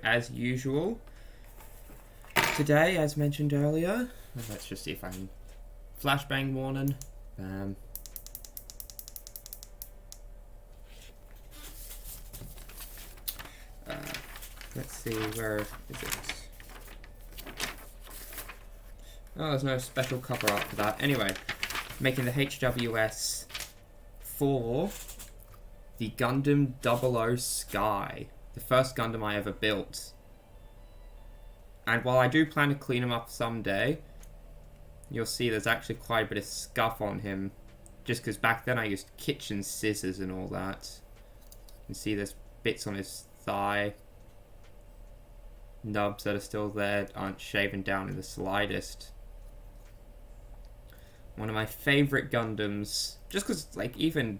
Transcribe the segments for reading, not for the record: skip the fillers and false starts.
as usual. Today, as mentioned earlier, let's just see if I can... Flashbang warning. Let's see, where is it? Oh, there's no special cover art for that. Anyway, making the HWS for the Gundam 00 Sky. The first Gundam I ever built. And while I do plan to clean him up someday, you'll see there's actually quite a bit of scuff on him. Just because back then I used kitchen scissors and all that. You can see there's bits on his thigh. Nubs that are still there aren't shaven down in the slightest. One of my favourite Gundams, just because, like, even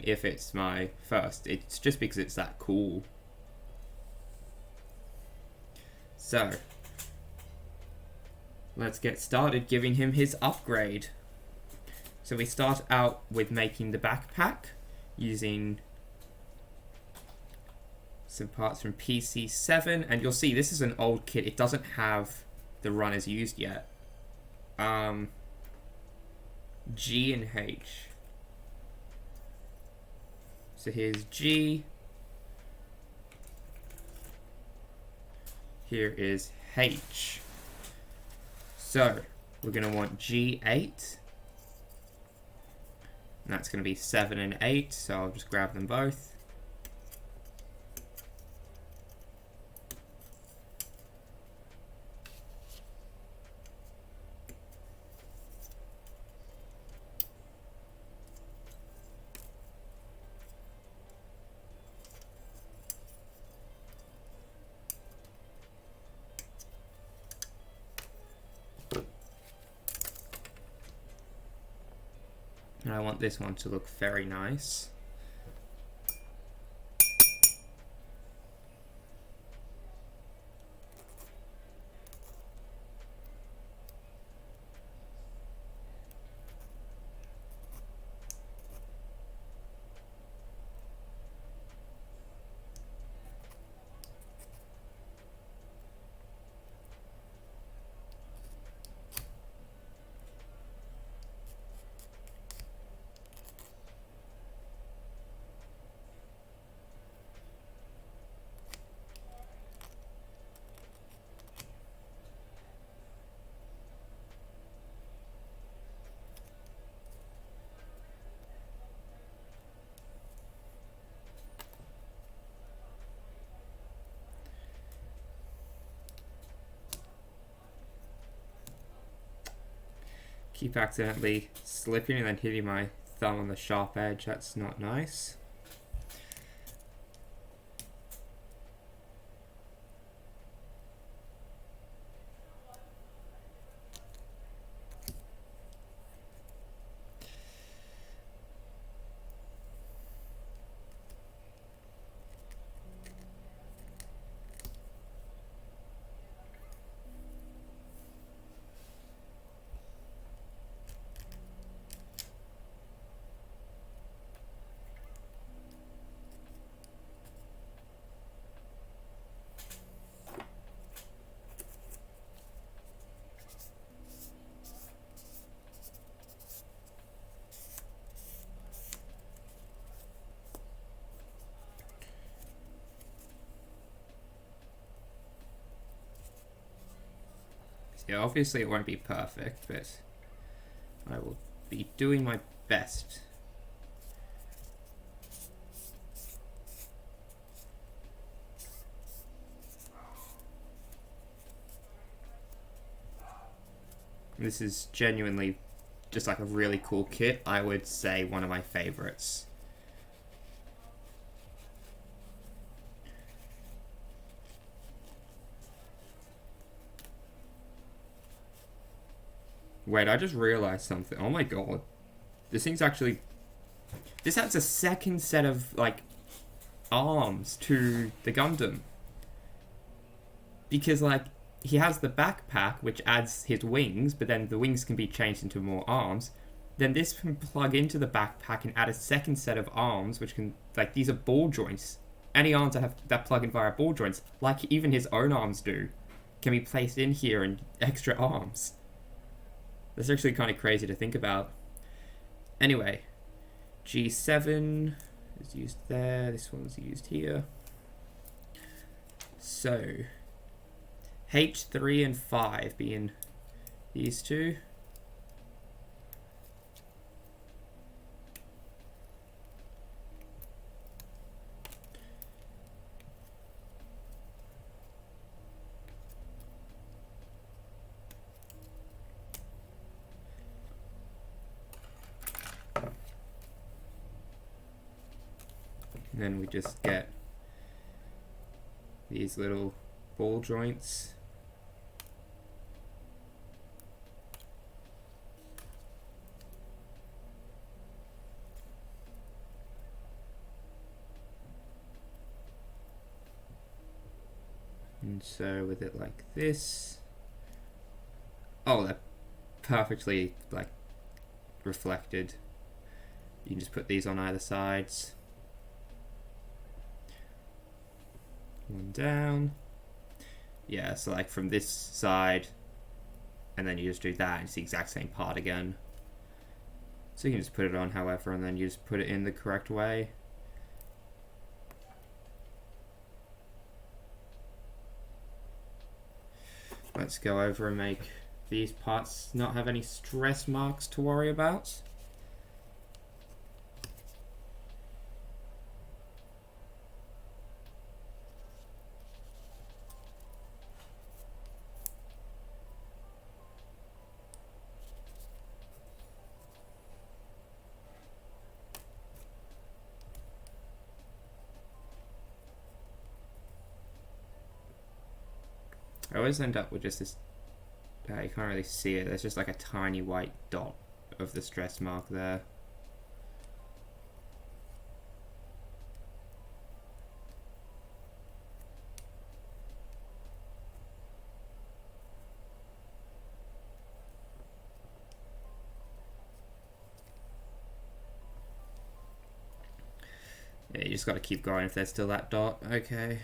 if it's my first, it's just because it's that cool. So, let's get started giving him his upgrade. So we start out with making the backpack using some parts from PC7, and you'll see this is an old kit. It doesn't have the runners used yet. G and H. So here's G. Here is H. So we're going to want G8. And that's going to be 7 and 8, so I'll just grab them both. And I want this one to look very nice. Keep accidentally slipping and then hitting my thumb on the sharp edge. That's not nice. Yeah, obviously it won't be perfect, but I will be doing my best. This is genuinely just like a really cool kit. I would say one of my favorites. Wait, I just realized something. Oh my god. This thing's actually... This adds a second set of, like, arms to the Gundam. Because, like, he has the backpack, which adds his wings, but then the wings can be changed into more arms. Then this can plug into the backpack and add a second set of arms, which can... Like, these are ball joints. any arms that plug in via ball joints, like even his own arms do, can be placed in here and extra arms. That's actually kind of crazy to think about. Anyway, G7 is used there, this one's used here. So, H3 and 5 being these two. And then we just get these little ball joints. And so with it like this, oh, they're perfectly like reflected. You can just put these on either sides. One down. Yeah, so like from this side, and then you just do that, and it's the exact same part again. So you can just put it on however, and then you just put it in the correct way. Let's go over and make these parts not have any stress marks to worry about. I always end up with just this, you can't really see it, there's just like a tiny white dot of the stress mark there. Yeah, you just got to keep going if there's still that dot. Okay.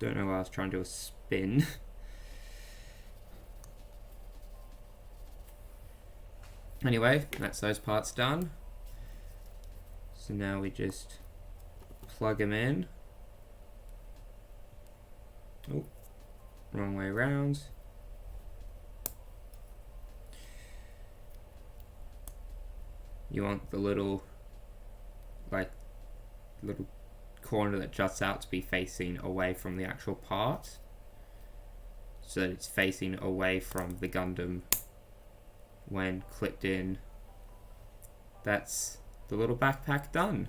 Don't know why I was trying to do a spin. Anyway, that's those parts done. So now we just plug them in. Oh, wrong way around. You want the little corner that juts out to be facing away from the actual part, so that it's facing away from the Gundam when clipped in. That's the little backpack done.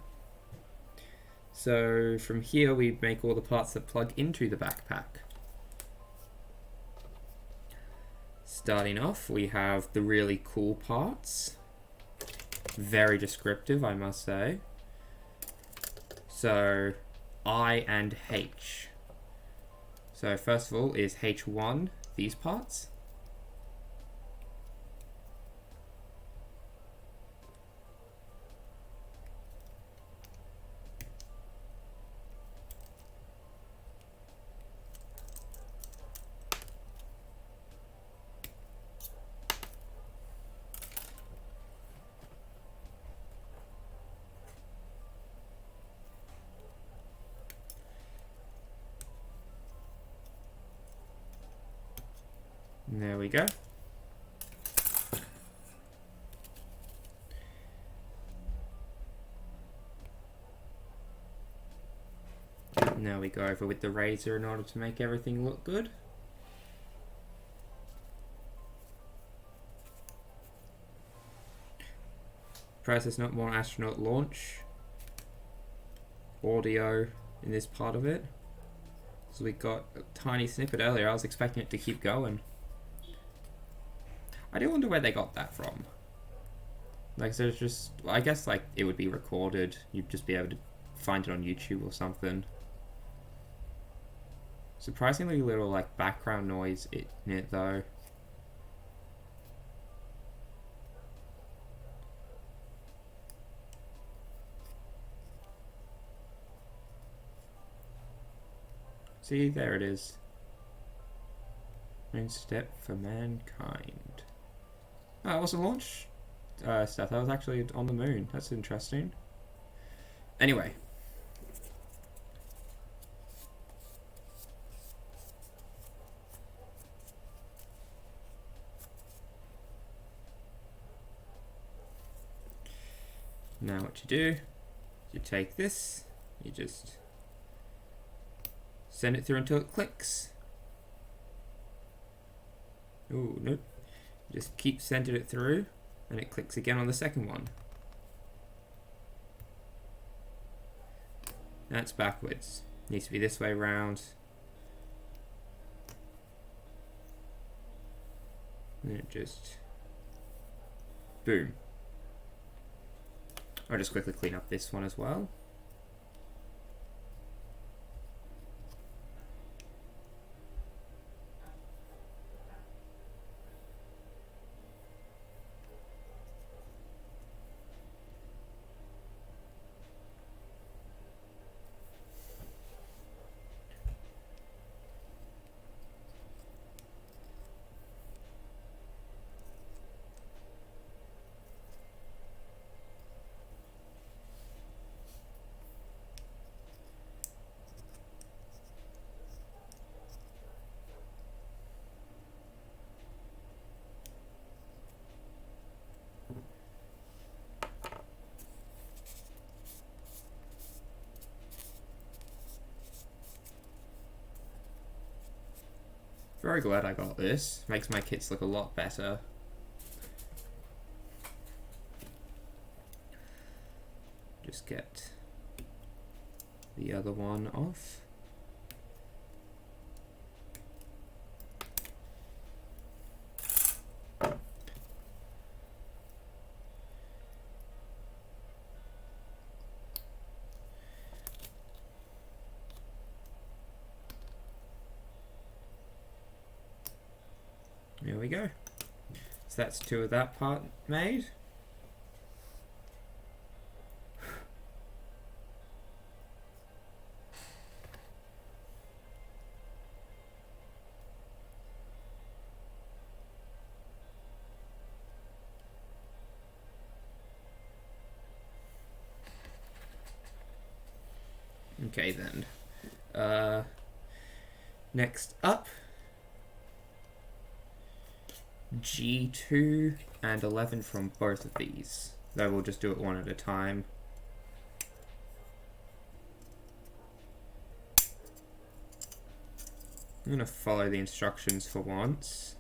So from here we make all the parts that plug into the backpack. Starting off, we have the really cool parts. Very descriptive, I must say. So, I and H. So first of all is H1, these parts. There we go. Now we go over with the razor in order to make everything look good. Surprised there's not more astronaut launch audio in this part of it. So we got a tiny snippet earlier. I was expecting it to keep going. I do wonder where they got that from. Like, so it's just, I guess like it would be recorded. You'd just be able to find it on YouTube or something. Surprisingly little like background noise in it though. See, there it is. Main step for mankind. Oh, it wasn't launch stuff. That was actually on the moon. That's interesting. Anyway. Now what you do, you take this, you just send it through until it clicks. Oh, nope. Just keep sending it through and it clicks again on the second one. That's backwards. Needs to be this way round. And it just... boom. I'll just quickly clean up this one as well. Very glad I got this. Makes my kits look a lot better. Just get the other one off. There we go. So that's two of that part made. Okay then. Next up, G2 and 11 from both of these. Though we'll just do it one at a time. I'm going to follow the instructions for once.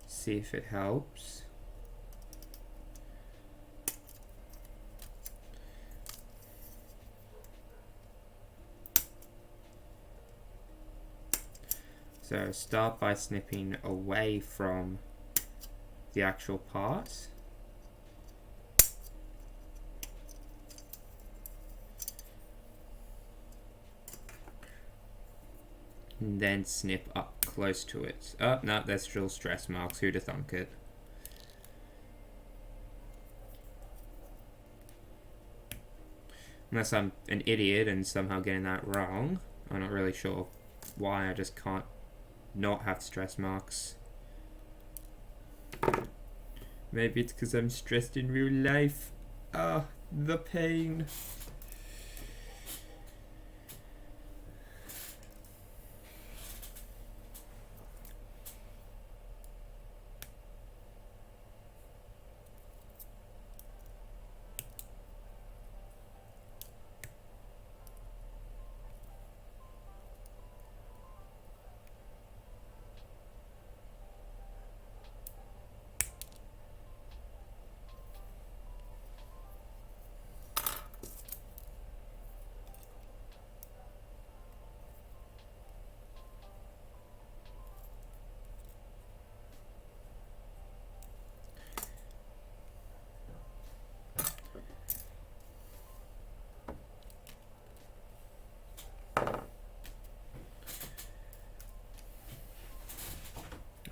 See if it helps. So start by snipping away from the actual part. And then snip up close to it. Oh, no, there's still stress marks. Who'd have thunk it? Unless I'm an idiot and somehow getting that wrong. I'm not really sure why. I just can't not have stress marks. Maybe it's because I'm stressed in real life. Ah, the pain.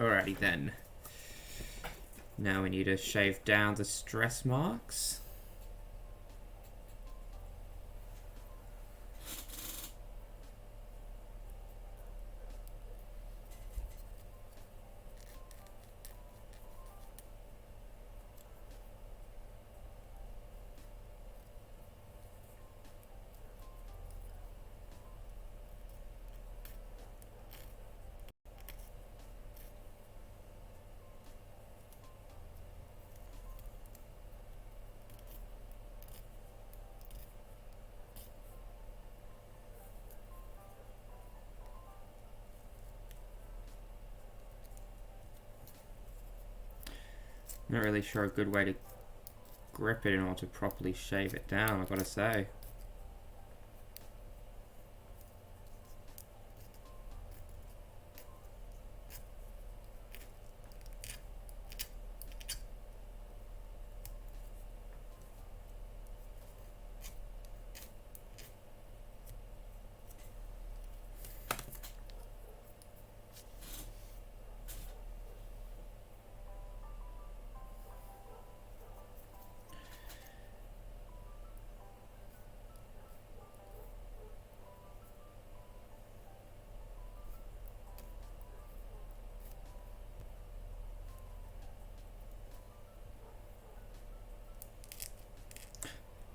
Alrighty then. Now we need to shave down the stress marks. Not really sure a good way to grip it in order to properly shave it down, I've got to say.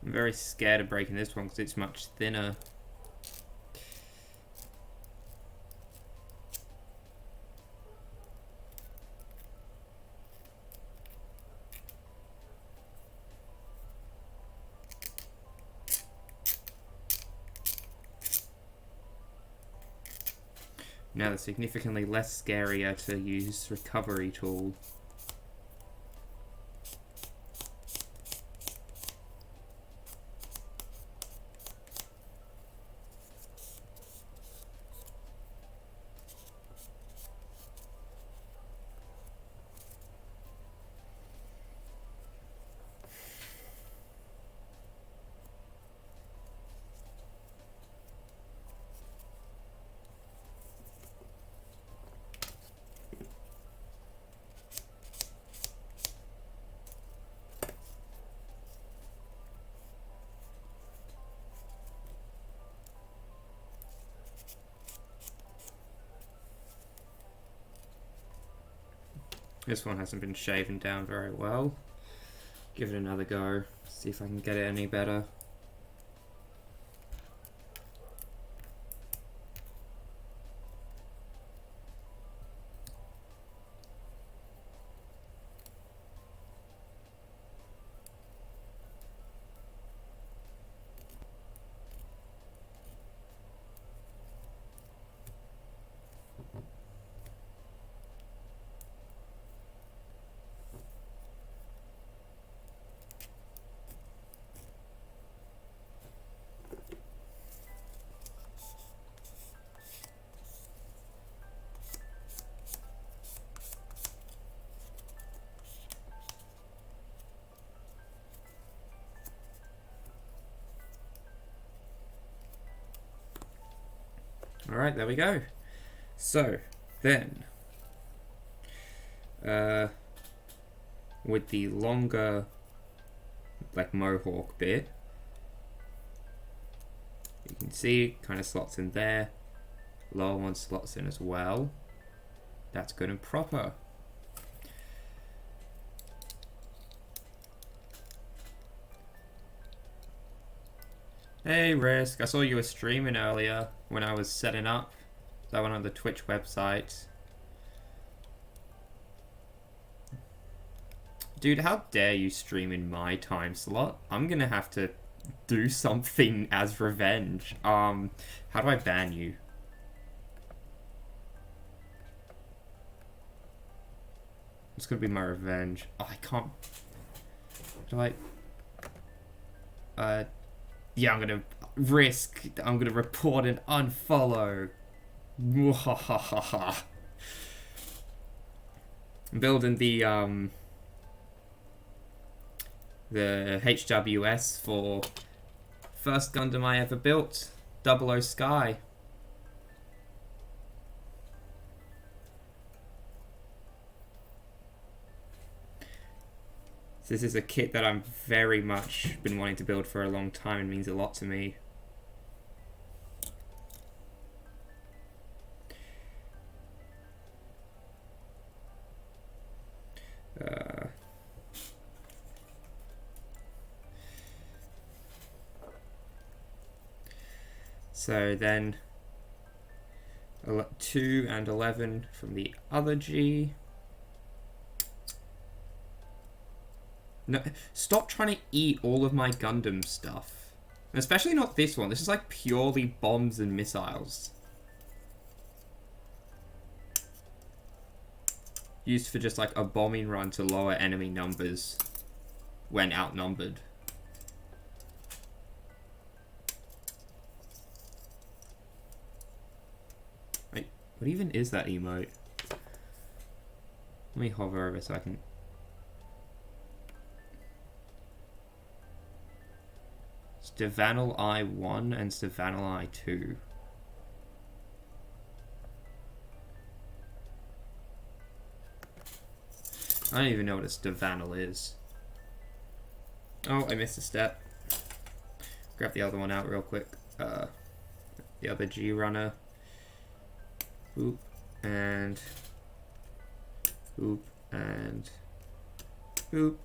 I'm very scared of breaking this one because it's much thinner. Now they're significantly less scarier to use recovery tool. This one hasn't been shaven down very well. Give it another go, see if I can get it any better. Alright, there we go. So, then, with the longer, like, mohawk bit, you can see it kind of slots in there. Lower one slots in as well. That's good and proper. Hey Risk, I saw you were streaming earlier when I was setting up. So I went on the Twitch website. Dude, how dare you stream in my time slot? I'm gonna have to do something as revenge. How do I ban you? It's gonna be my revenge. Oh, I can't. Do I? Yeah, I'm gonna risk. I'm gonna report and unfollow. I'm building the HWS for first Gundam I ever built, 00 Sky. So this is a kit that I'm very much been wanting to build for a long time and means a lot to me. So then 2 and 11 from the other G. No, stop trying to eat all of my Gundam stuff. And especially not this one. This is like purely bombs and missiles. Used for just like a bombing run to lower enemy numbers when outnumbered. Wait, what even is that emote? Let me hover over so I can... Stevanel I1 and Stevanel I2. I don't even know what a Stevanel is. Oh, I missed a step. Grab the other one out real quick. The other G runner. Oop. And... Oop. And... Oop.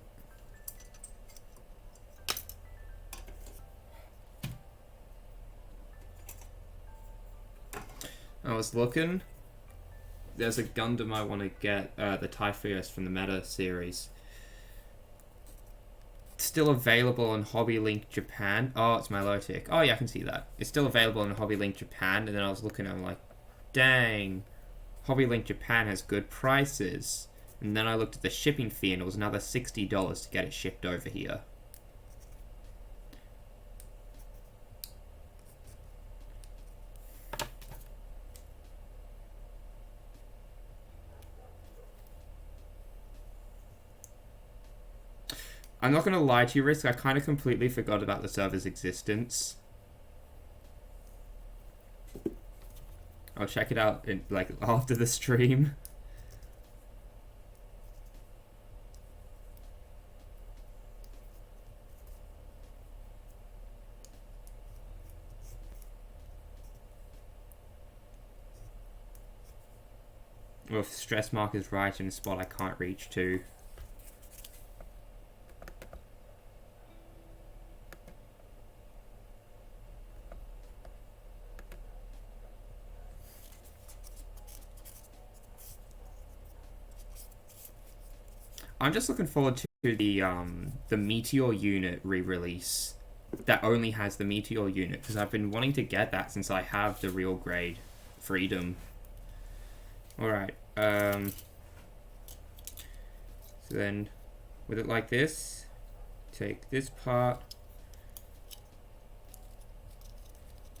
I was looking. There's a Gundam I want to get, the Typhoeus from the Meta series. It's still available on Hobby Link Japan. Oh, it's my low tick. Oh yeah, I can see that. It's still available on Hobby Link Japan, and then I was looking and I'm like, dang, Hobby Link Japan has good prices. And then I looked at the shipping fee and it was another $60 to get it shipped over here. I'm not going to lie to you, Risk. I kind of completely forgot about the server's existence. I'll check it out in, like, after the stream. Well, if stress mark is right in a spot I can't reach to. I'm just looking forward to the Meteor unit re-release that only has the Meteor unit, because I've been wanting to get that since I have the real grade Freedom. Alright, so then with it like this, take this part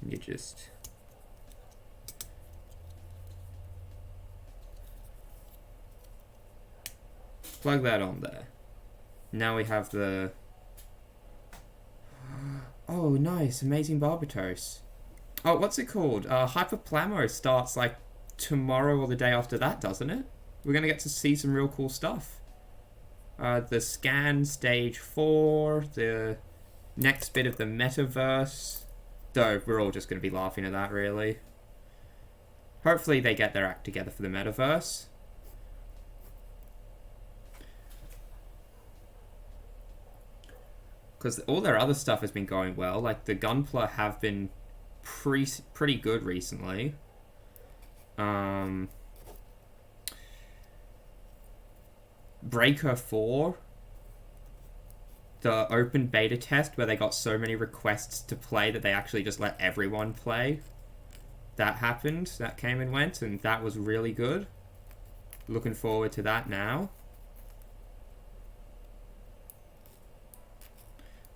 and you just plug that on there. Now we have the... Oh, nice. Amazing Barbatos. Oh, what's it called? Hyperplamo starts like tomorrow or the day after that, doesn't it? We're going to get to see some real cool stuff. The scan stage 4, the next bit of the metaverse. Though, we're all just going to be laughing at that, really. Hopefully they get their act together for the metaverse. Because all their other stuff has been going well. Like, the Gunpla have been pretty good recently. Breaker 4. The open beta test where they got so many requests to play that they actually just let everyone play. That happened. That came and went, and that was really good. Looking forward to that now.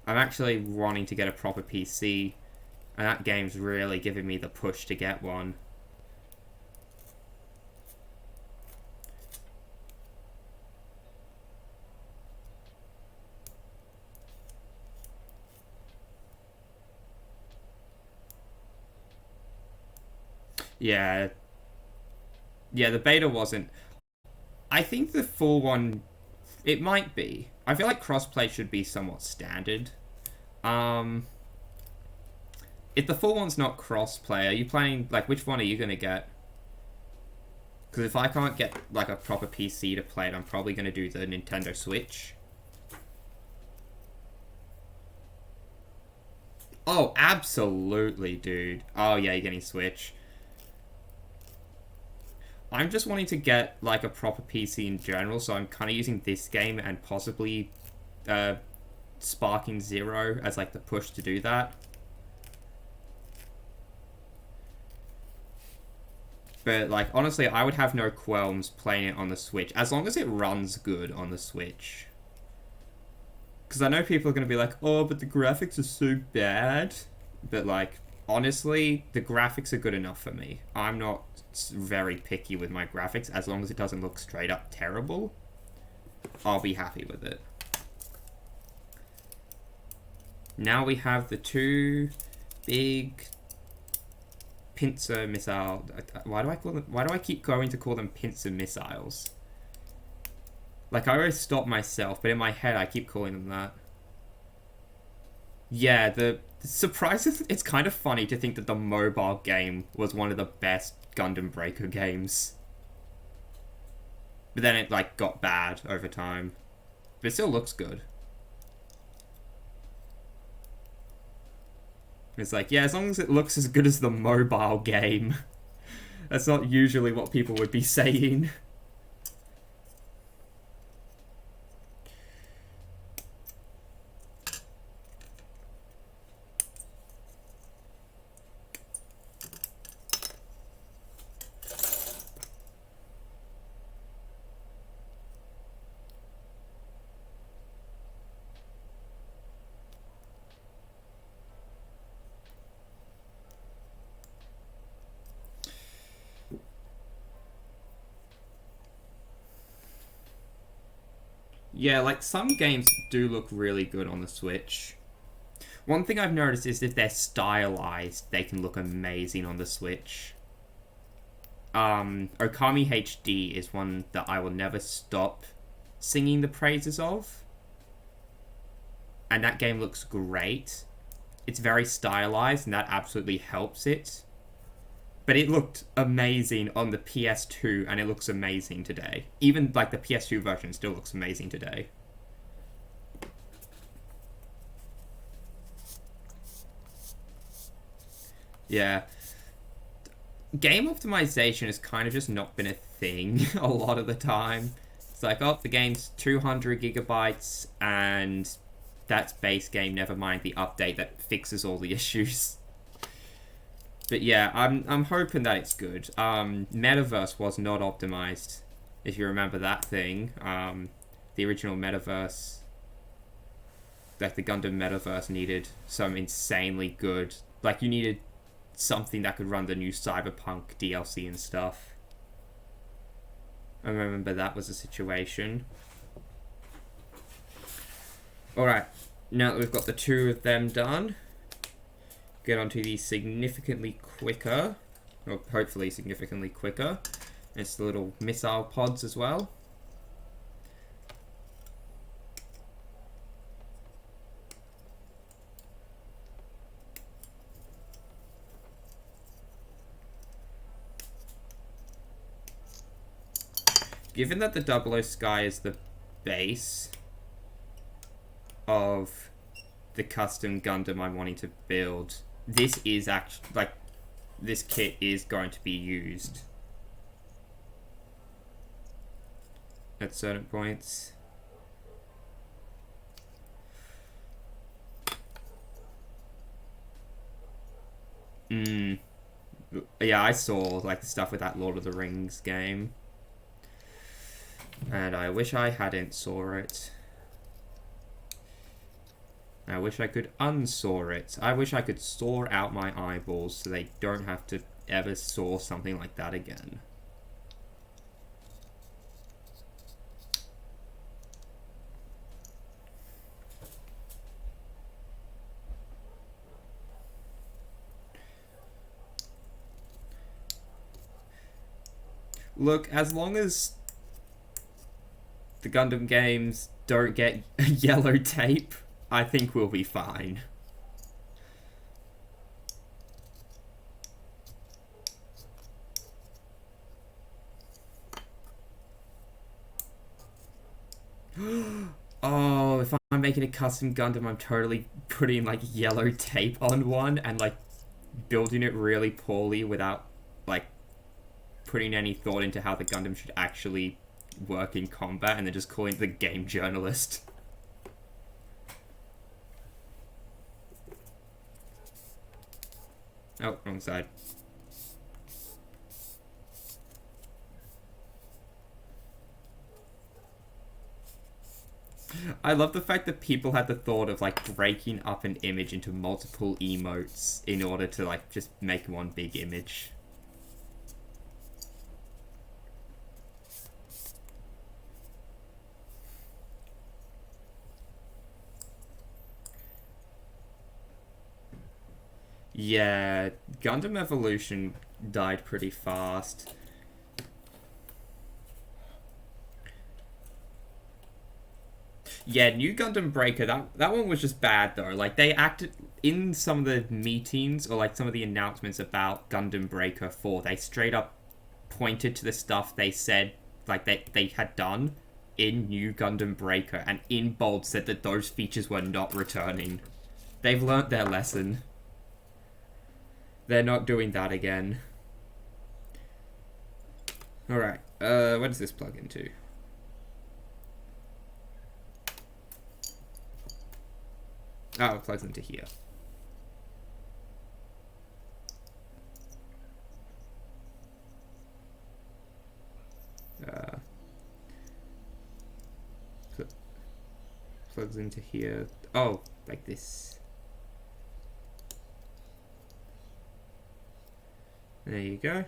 I'm actually wanting to get a proper PC, and that game's really giving me the push to get one. Yeah. Yeah, the beta wasn't... I think the full one It might be. I feel like crossplay should be somewhat standard. If the full one's not crossplay, are you playing, like, which one are you gonna get? Because if I can't get, like, a proper PC to play it, I'm probably gonna do the Nintendo Switch. Oh, absolutely, dude. Oh, yeah, you're getting Switch. I'm just wanting to get, like, a proper PC in general, so I'm kind of using this game and possibly Sparking Zero as, like, the push to do that. But, like, honestly, I would have no qualms playing it on the Switch, as long as it runs good on the Switch. Because I know people are going to be like, oh, but the graphics are so bad. But, like, honestly, the graphics are good enough for me. I'm not very picky with my graphics. As long as it doesn't look straight up terrible, I'll be happy with it. Now we have the two big pincer missile. Why do I call them? Why do I keep going to call them pincer missiles? Like, I always stop myself, but in my head I keep calling them that. Yeah, the surprise is, it's kind of funny to think that the mobile game was one of the best Gundam Breaker games. But then it, like, got bad over time. But it still looks good. It's like, yeah, as long as it looks as good as the mobile game. That's not usually what people would be saying. Yeah, like, some games do look really good on the Switch. One thing I've noticed is if they're stylized, they can look amazing on the Switch. Okami HD is one that I will never stop singing the praises of. And that game looks great. It's very stylized, and that absolutely helps it. But it looked amazing on the PS2, and it looks amazing today. Even, like, the PS2 version still looks amazing today. Yeah. Game optimization has kind of just not been a thing a lot of the time. It's like, oh, the game's 200 gigabytes, and that's base game, never mind the update that fixes all the issues. But yeah, I'm hoping that it's good. Metaverse was not optimized, if you remember that thing. The original Metaverse, like the Gundam Metaverse, needed some insanely good... Like, you needed something that could run the new Cyberpunk DLC and stuff. I remember that was a situation. Alright, now that we've got the two of them done, get onto the significantly quicker, or hopefully significantly quicker. It's the little missile pods as well. Given that the 00 Sky is the base of the custom Gundam I'm wanting to build, this is actually, like, this kit is going to be used at certain points. Yeah, I saw, like, the stuff with that Lord of the Rings game. And I wish I hadn't saw it. I wish I could unsaw it. I wish I could saw out my eyeballs so they don't have to ever saw something like that again. Look, as long as the Gundam games don't get yellow tape, I think we'll be fine. Oh, if I'm making a custom Gundam, I'm totally putting like yellow tape on one and like building it really poorly without like putting any thought into how the Gundam should actually work in combat, and then just calling it the game journalist. Oh, wrong side. I love the fact that people had the thought of like breaking up an image into multiple emotes in order to like just make one big image. Yeah, Gundam Evolution died pretty fast. Yeah, New Gundam Breaker, that one was just bad though. Like, they acted in some of the meetings or like some of the announcements about Gundam Breaker 4, they straight up pointed to the stuff they said like they had done in New Gundam Breaker, and in bold said that those features were not returning. They've learnt their lesson. They're not doing that again. Alright, what does this plug into? Oh, it plugs into here. Plugs into here. Oh, like this. There you go.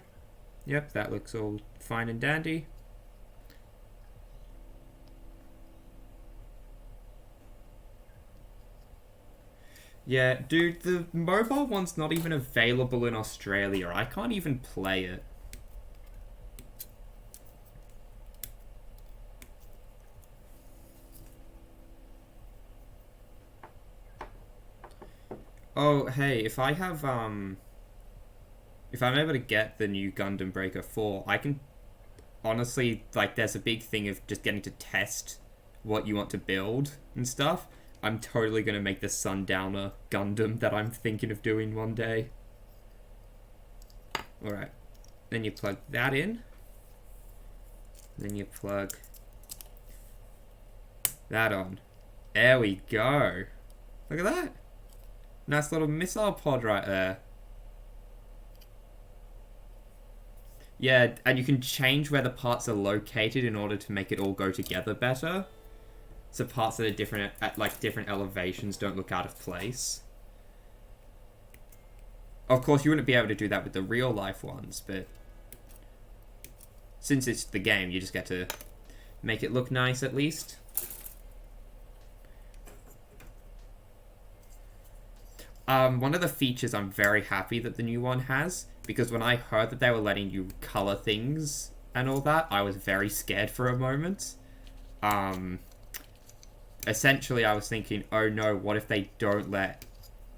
Yep, that looks all fine and dandy. Yeah, dude, the mobile one's not even available in Australia. I can't even play it. Oh, hey, if I have, if I'm able to get the new Gundam Breaker 4, I can, honestly, like, there's a big thing of just getting to test what you want to build and stuff. I'm totally going to make the Sundowner Gundam that I'm thinking of doing one day. Alright. Then you plug that in. Then you plug that on. There we go. Look at that. Nice little missile pod right there. Yeah, and you can change where the parts are located in order to make it all go together better. So parts that are different at like different elevations don't look out of place. Of course, you wouldn't be able to do that with the real life ones, but since it's the game, you just get to make it look nice at least. One of the features I'm very happy that the new one has, because when I heard that they were letting you color things and all that, I was very scared for a moment. Essentially, I was thinking, oh no, what if they don't let...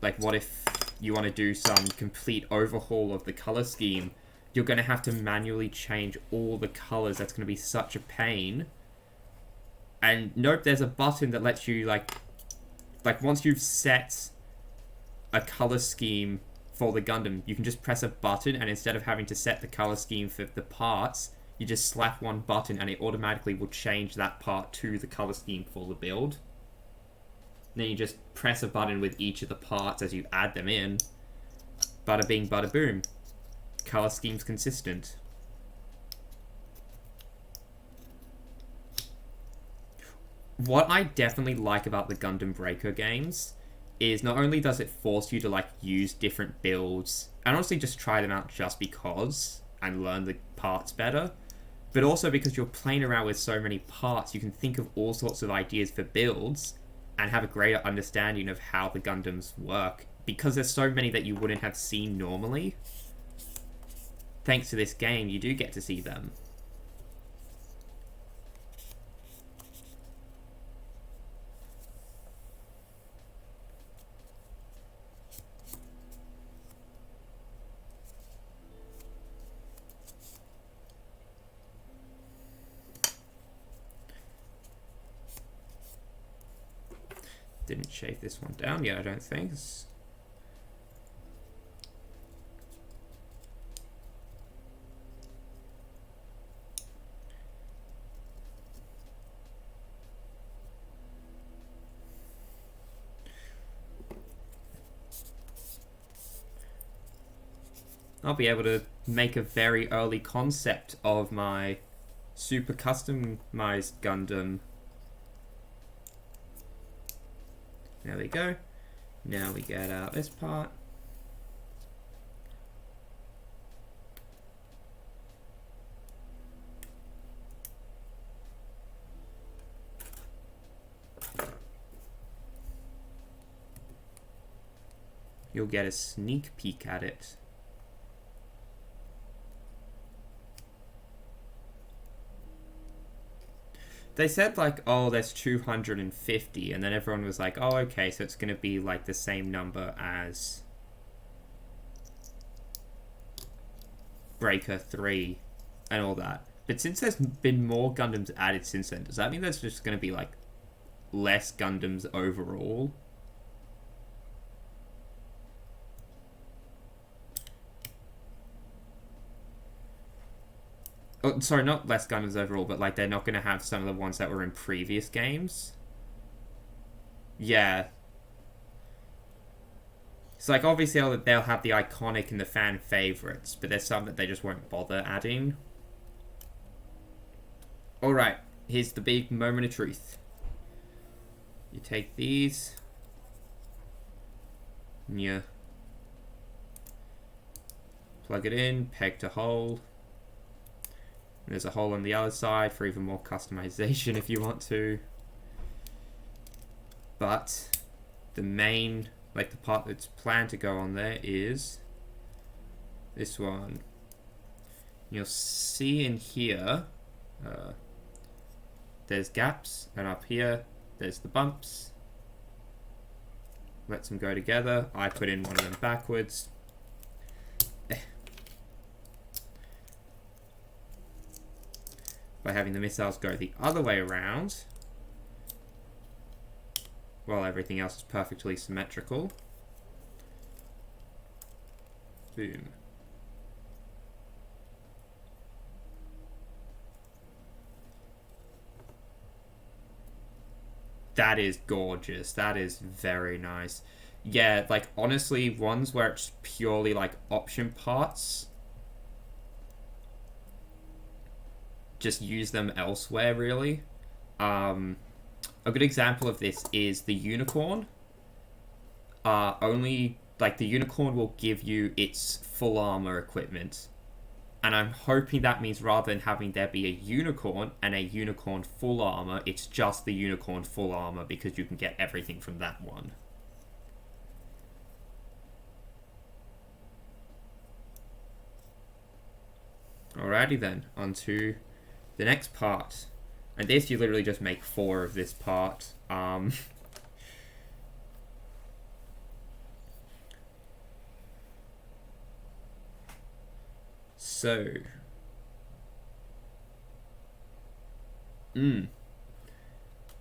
Like, what if you want to do some complete overhaul of the color scheme? You're going to have to manually change all the colors. That's going to be such a pain. And nope, there's a button that lets you, like once you've set a color scheme for the Gundam, you can just press a button, and instead of having to set the color scheme for the parts, you just slap one button and it automatically will change that part to the color scheme for the build. Then you just press a button with each of the parts as you add them in. Bada bing, bada boom. Color scheme's consistent. What I definitely like about the Gundam Breaker games is not only does it force you to like use different builds and honestly just try them out just because and learn the parts better, but also because you're playing around with so many parts, you can think of all sorts of ideas for builds and have a greater understanding of how the Gundams work, because there's so many that you wouldn't have seen normally. Thanks to this game, you do get to see them. Didn't shave this one down yet, I don't think. I'll be able to make a very early concept of my super customized Gundam. There we go. Now we get out this part. You'll get a sneak peek at it. They said, like, oh, there's 250, and then everyone was like, oh, okay, so it's going to be, like, the same number as Breaker 3 and all that. But since there's been more Gundams added since then, does that mean there's just going to be, like, less Gundams overall? Oh, sorry, not less Gundams overall, but like they're not going to have some of the ones that were in previous games. Yeah. It's like obviously they'll have the iconic and the fan favorites, but there's some that they just won't bother adding. Alright, here's the big moment of truth. You take these. Yeah. Plug it in, peg to hole. And there's a hole on the other side for even more customization if you want to. But the main, like the part that's planned to go on there is this one. You'll see in here, there's gaps, and up here, there's the bumps. Let's them go together. I put in one of them backwards. By having the missiles go the other way around, while everything else is perfectly symmetrical. Boom. That is gorgeous. That is very nice. Yeah, like honestly, ones where it's purely like option parts, just use them elsewhere, really. A good example of this is the Unicorn. Only, like, the Unicorn will give you its full armor equipment. And I'm hoping that means rather than having there be a Unicorn and a Unicorn full armor, it's just the Unicorn full armor because you can get everything from that one. Alrighty then, onto the next part. And this, you literally just make 4 of this part. So.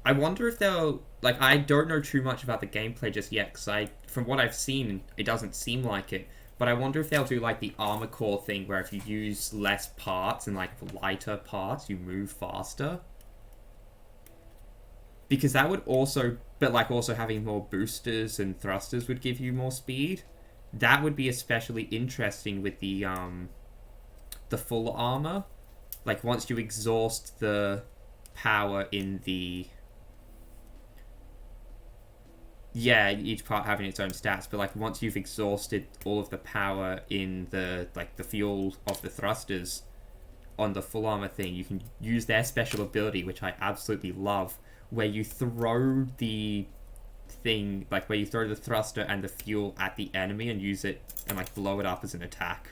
I wonder if they'll... Like, I don't know too much about the gameplay just yet, because from what I've seen, it doesn't seem like it. But I wonder if they'll do, like, the armor core thing, where if you use less parts and, like, lighter parts, you move faster. Because that would also... But, like, also having more boosters and thrusters would give you more speed. That would be especially interesting with the full armor. Like, once you exhaust the power in the... Yeah, each part having its own stats, but like once you've exhausted all of the power in the like the fuel of the thrusters on the full armor thing, you can use their special ability, which I absolutely love, where you throw the thing, like where you throw the thruster and the fuel at the enemy and use it and like blow it up as an attack.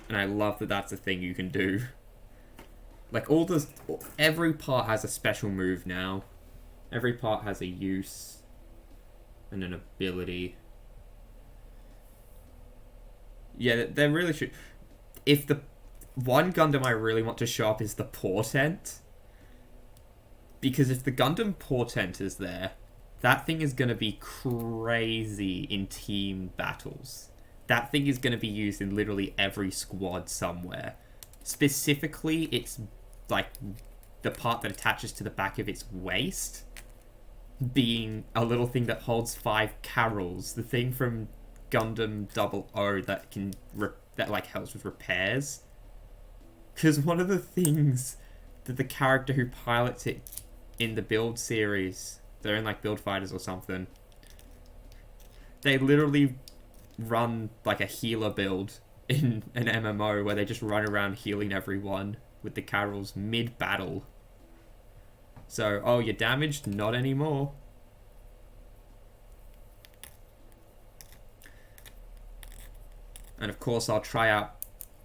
And I love that that's a thing you can do. Like, every part has a special move now. Every part has a use and an ability. Yeah, they really should. If the one Gundam I really want to show up is the Portent. Because if the Gundam Portent is there, that thing is going to be crazy in team battles. That thing is going to be used in literally every squad somewhere. Specifically, it's like the part that attaches to the back of its waist being a little thing that holds 5 carrels. The thing from Gundam 00 that can that like helps with repairs. Because one of the things that the character who pilots it in the build series, they're in like Build Fighters or something, they literally run like a healer build in an MMO where they just run around healing everyone with the carrels mid-battle. So, oh, you're damaged? Not anymore. And of course, I'll try out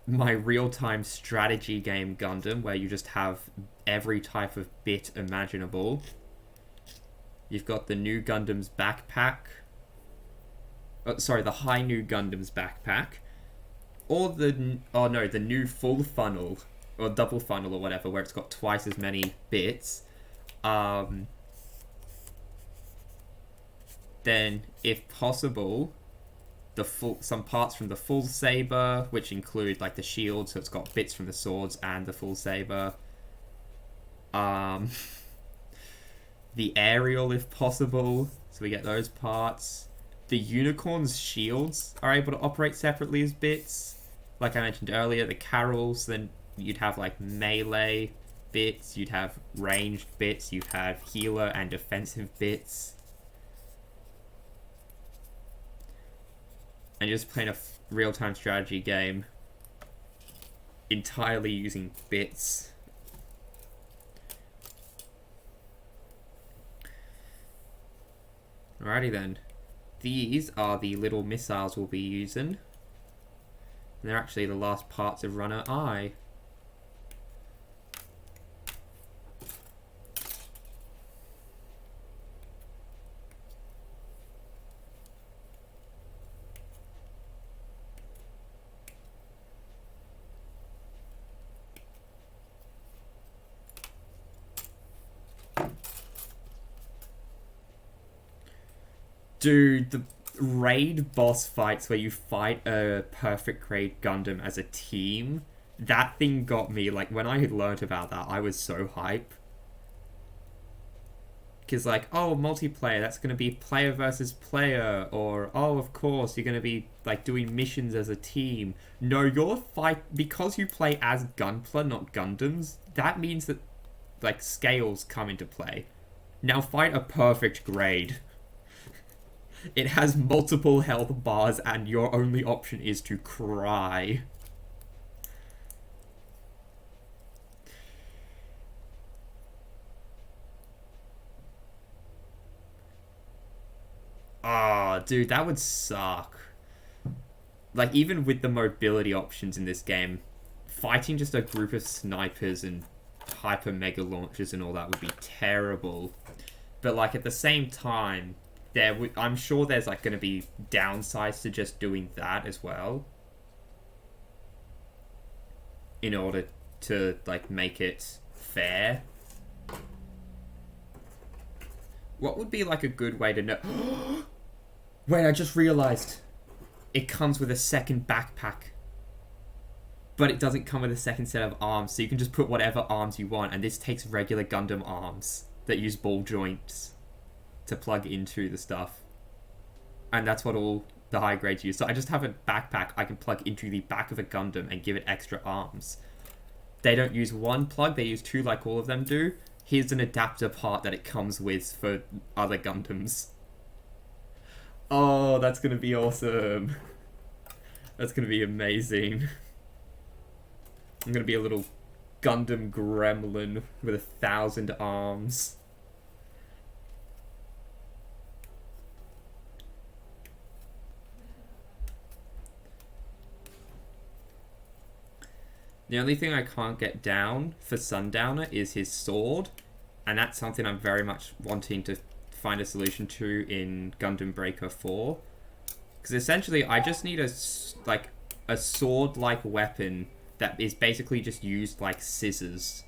my real-time strategy game Gundam, where you just have every type of bit imaginable. You've got the new Gundam's backpack. Oh, sorry, the high new Gundam's backpack. Or the new full funnel, or double funnel or whatever, where it's got twice as many bits. Then, if possible, some parts from the full saber, which include like the shield, so it's got bits from the swords and the full saber. The aerial, if possible, so we get those parts. The unicorn's shields are able to operate separately as bits. Like I mentioned earlier, the carrels, then you'd have like melee bits, you'd have ranged bits, you'd have healer and defensive bits. And you're just playing a real-time strategy game entirely using bits. Alrighty then. These are the little missiles we'll be using. And they're actually the last parts of Runner I. Dude, the raid boss fights where you fight a perfect grade Gundam as a team, that thing got me. Like, when I had learnt about that, I was so hype. Because, like, oh, multiplayer, that's going to be player versus player. Or, oh, of course, you're going to be, like, doing missions as a team. No, because you play as Gunpla, not Gundams, that means that, like, scales come into play. Now fight a perfect grade. It has multiple health bars and your only option is to cry. Ah, oh, dude, that would suck. Like, even with the mobility options in this game, fighting just a group of snipers and hyper mega launchers and all that would be terrible. But, like, at the same time, I'm sure there's like going to be downsides to just doing that as well, in order to like make it fair. What would be like a good way to know? Wait, I just realized it comes with a second backpack, but it doesn't come with a second set of arms, so you can just put whatever arms you want, and this takes regular Gundam arms that use ball joints to plug into the stuff, and that's what all the high grades use. So I just have a backpack I can plug into the back of a Gundam and give it extra arms. They don't use one plug, they use 2 like all of them do. Here's an adapter part that it comes with for other Gundams. Oh, that's gonna be awesome. That's gonna be amazing. I'm gonna be a little Gundam gremlin with 1,000 arms. The only thing I can't get down for Sundowner is his sword, and that's something I'm very much wanting to find a solution to in Gundam Breaker 4. Because essentially, I just need a sword-like weapon that is basically just used like scissors.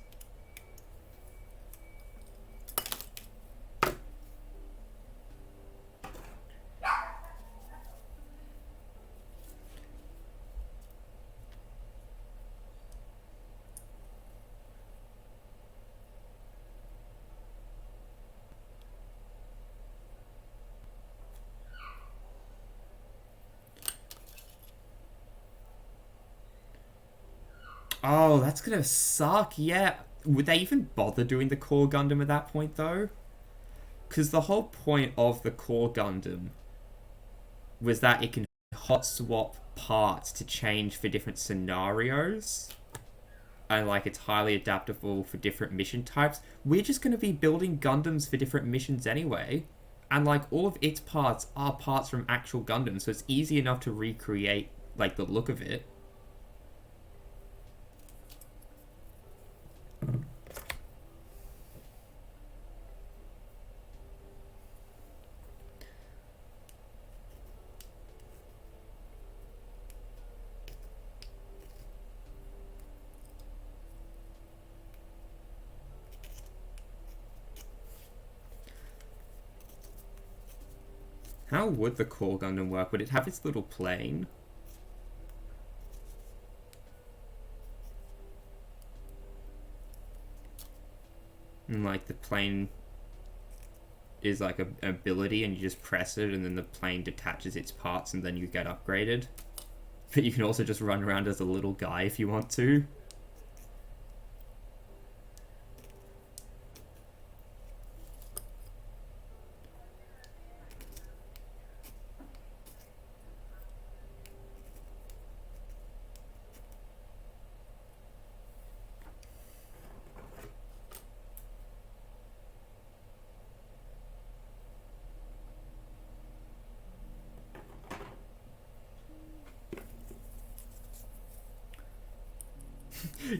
Oh, that's gonna suck, yeah. Would they even bother doing the core Gundam at that point, though? Because the whole point of the core Gundam was that it can hot swap parts to change for different scenarios. And, like, it's highly adaptable for different mission types. We're just gonna be building Gundams for different missions anyway. And, like, all of its parts are parts from actual Gundams, so it's easy enough to recreate, like, the look of it. How would the core Gundam work? Would it have its little plane? And, like, the plane is like an ability and you just press it and then the plane detaches its parts and then you get upgraded. But you can also just run around as a little guy if you want to.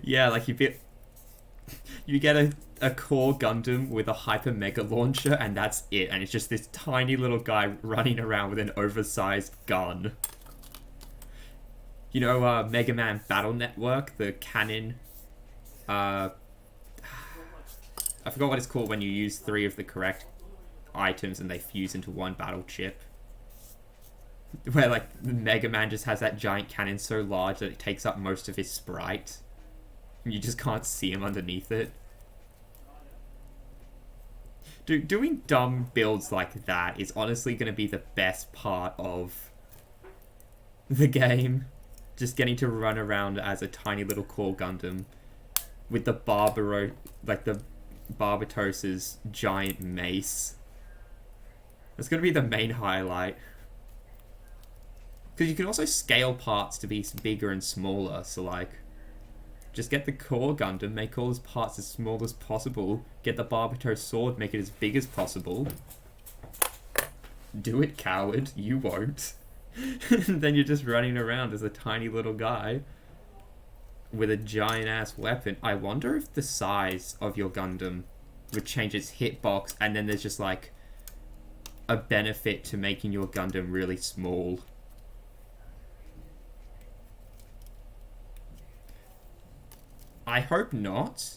Yeah, like you get a core Gundam with a hyper mega launcher and that's it, and it's just this tiny little guy running around with an oversized gun. You know, Mega Man Battle Network, the cannon. I forgot what it's called when you use 3 of the correct items and they fuse into one battle chip. Where, like, Mega Man just has that giant cannon so large that it takes up most of his sprite. You just can't see him underneath it. Doing dumb builds like that is honestly going to be the best part of the game. Just getting to run around as a tiny little core Gundam with the Barbatos's giant mace. That's going to be the main highlight. Because you can also scale parts to be bigger and smaller, so, like, just get the core Gundam, make all his parts as small as possible, get the Barbatos sword, make it as big as possible. Do it, coward. You won't. And then you're just running around as a tiny little guy with a giant-ass weapon. I wonder if the size of your Gundam would change its hitbox, and then there's just, like, a benefit to making your Gundam really small. I hope not.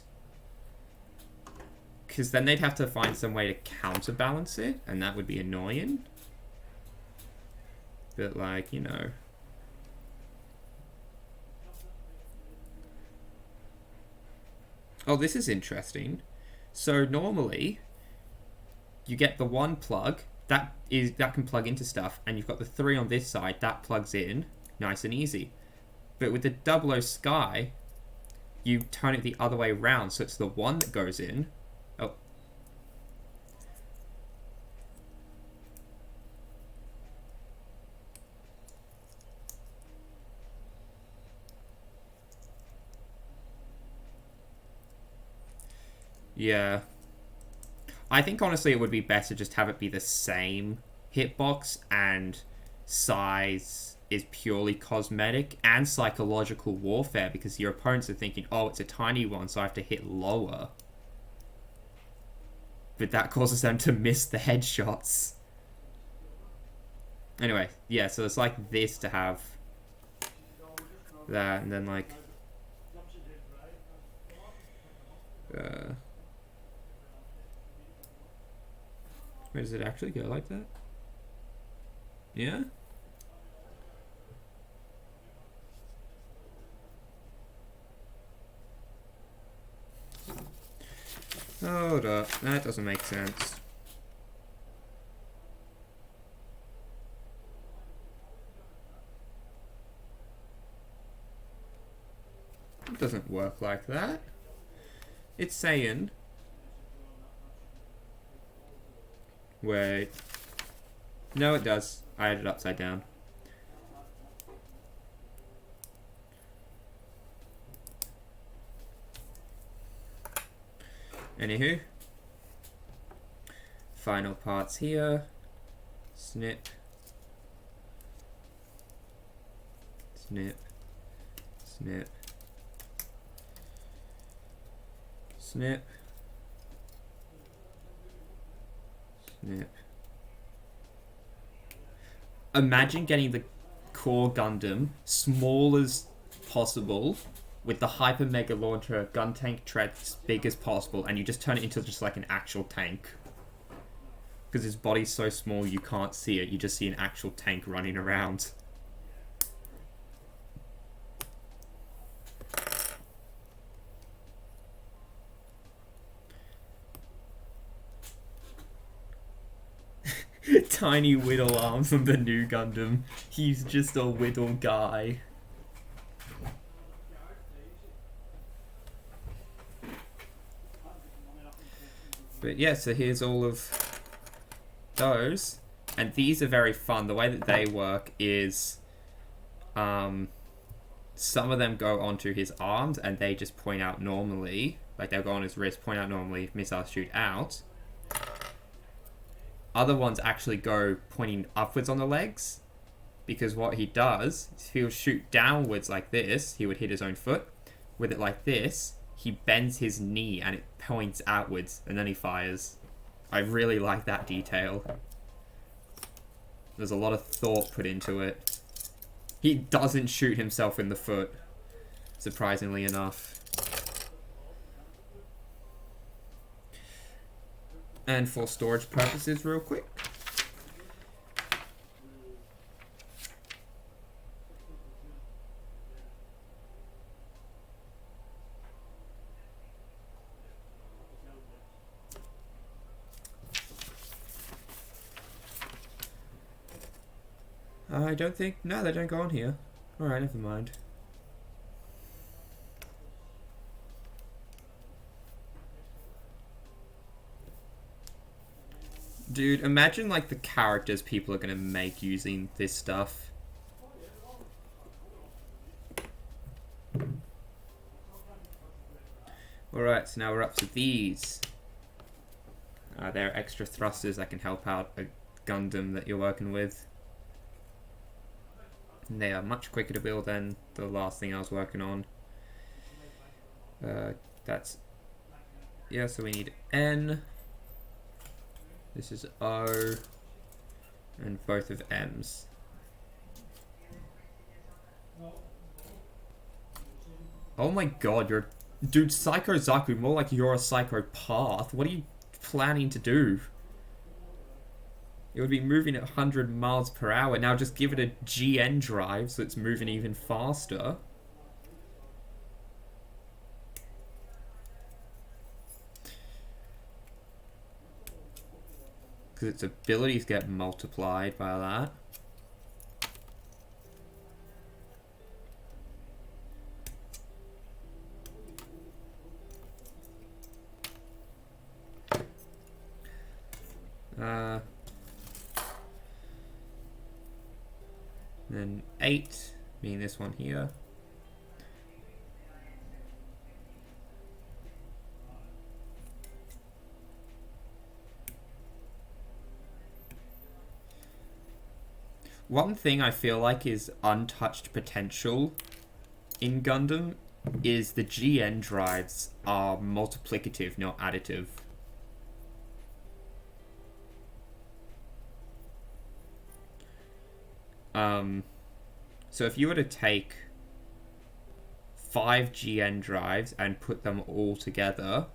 Because then they'd have to find some way to counterbalance it, and that would be annoying. But, like, you know. Oh, this is interesting. So normally, you get the one plug that can plug into stuff, and you've got the 3 on this side that plugs in, nice and easy. But with the 00 Sky, you turn it the other way around, so it's the 1 that goes in. Oh. Yeah. I think honestly it would be better just have it be the same hitbox, and size is purely cosmetic and psychological warfare, because your opponents are thinking, oh, it's a tiny one, so I have to hit lower. But that causes them to miss the headshots. Anyway, yeah, so it's like this to have that, and then, like, wait, does it actually go like that? Yeah? Hold up, that doesn't make sense. doesn't work like that. It's saying... Wait. No, it does. I had it upside down. Anywho. Final parts here. Snip. Snip. Snip. Snip. Snip. Imagine getting the core Gundam small as possible with the Hyper Mega Launcher gun tank tread as big as possible, and you just turn it into just like an actual tank. Because his body's so small you can't see it, you just see an actual tank running around. Tiny whittle arms on the new Gundam. He's just a whittle guy. But yeah, so here's all of those. And these are very fun. The way that they work is some of them go onto his arms and they just point out normally. Like they'll go on his wrist, point out normally, missiles shoot out. Other ones actually go pointing upwards on the legs, because what he does is he'll shoot downwards like this, he would hit his own foot. With it like this, he bends his knee and it points outwards, and then he fires. I really like that detail. There's a lot of thought put into it. He doesn't shoot himself in the foot, surprisingly enough. And for storage purposes, real quick. I don't think... No, they don't go on here. Alright, never mind. Dude, imagine like the characters people are gonna make using this stuff. Alright, so now we're up to these. They're extra thrusters that can help out a Gundam that you're working with. And they are much quicker to build than the last thing I was working on. That's... Yeah, so we need N. This is O. And both of M's. Oh my god, you're... Dude, Psycho Zaku, more like you're a psychopath. What are you planning to do? It would be moving at 100 miles per hour. Now just give it a GN drive so it's moving even faster. Because its abilities get multiplied by that. Then 8, being this one here. One thing I feel like is untouched potential in Gundam is the GN drives are multiplicative, not additive. So if you were to take 5 GN drives and put them all together,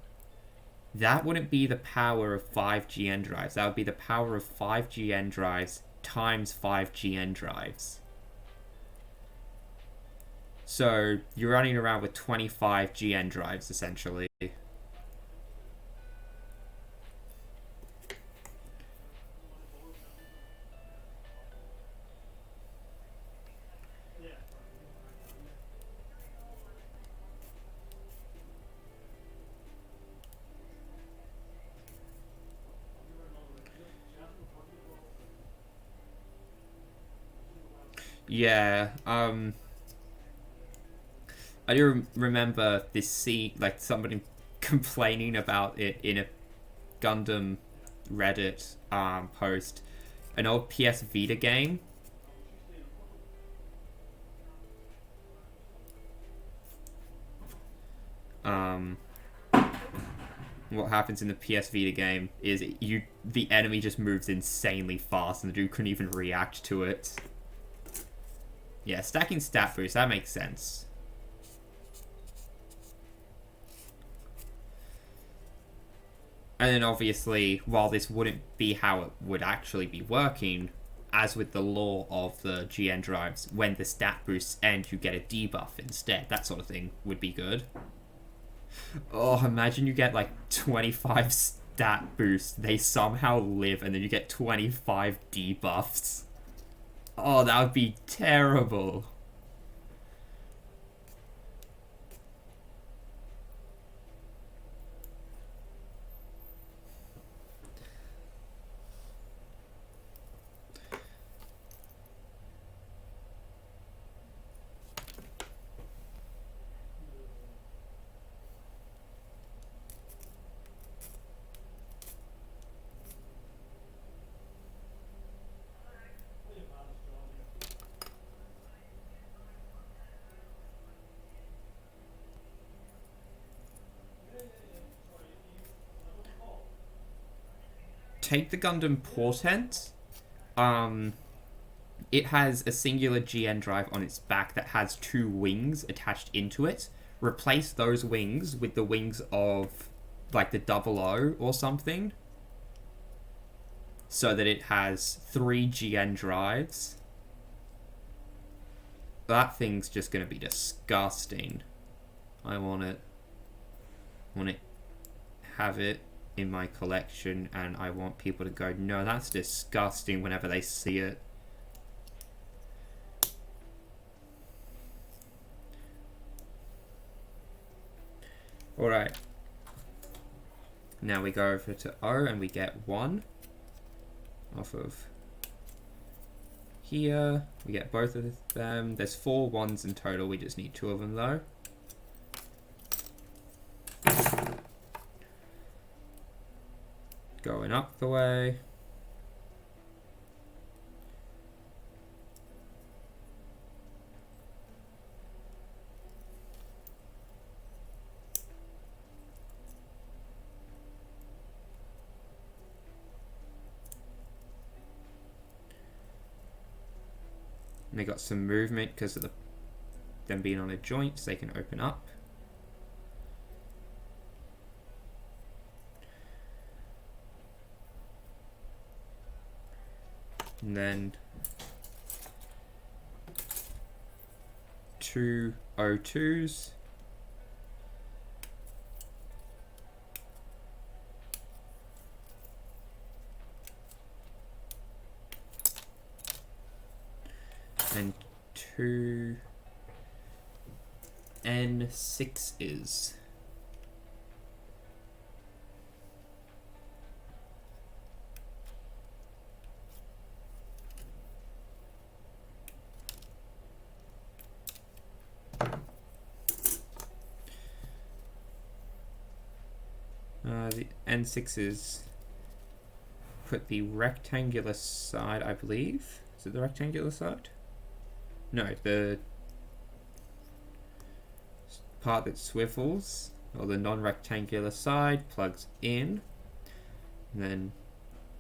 that wouldn't be the power of 5 GN drives. That would be the power of 5 GN drives times 5 GN drives. So you're running around with 25 GN drives, essentially. Yeah, I do remember this scene, like somebody complaining about it in a Gundam Reddit post. An old PS Vita game. What happens in the PS Vita game is the enemy just moves insanely fast and the dude couldn't even react to it. Yeah, stacking stat boost, that makes sense. And then obviously, while this wouldn't be how it would actually be working, as with the law of the GN drives, when the stat boosts end, you get a debuff instead. That sort of thing would be good. Oh, imagine you get like 25 stat boosts, they somehow live, and then you get 25 debuffs. Oh, that would be terrible. Take the Gundam Portent. It has a singular GN drive on its back that has 2 wings attached into it. Replace those wings with the wings of, like, the 00 or something. So that it has 3 GN drives. That thing's just going to be disgusting. I want it. I want to have it in my collection, and I want people to go, no, that's disgusting whenever they see it. Alright. Now we go over to O and we get 1 off of here. We get both of them. There's 4 1s in total. We just need 2 of them though. Going up the way. And they got some movement because of them being on a joint, so they can open up. And then 2 O2s. And 2 N6s. The N6s put the rectangular side, I believe. Is it the rectangular side? No, the part that swivels, or the non-rectangular side, plugs in. And then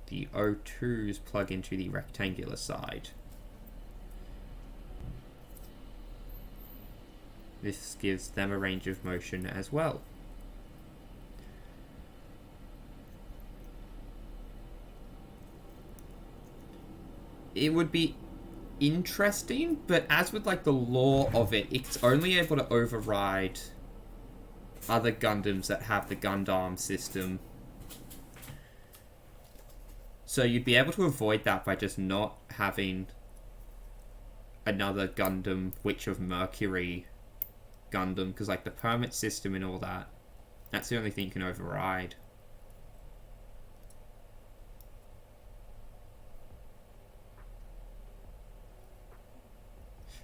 the O2s plug into the rectangular side. This gives them a range of motion as well. It would be interesting, but as with like the lore of it, it's only able to override other Gundams that have the Gundam system. So you'd be able to avoid that by just not having another Gundam Witch of Mercury Gundam, because like the permit system and all that, that's the only thing you can override.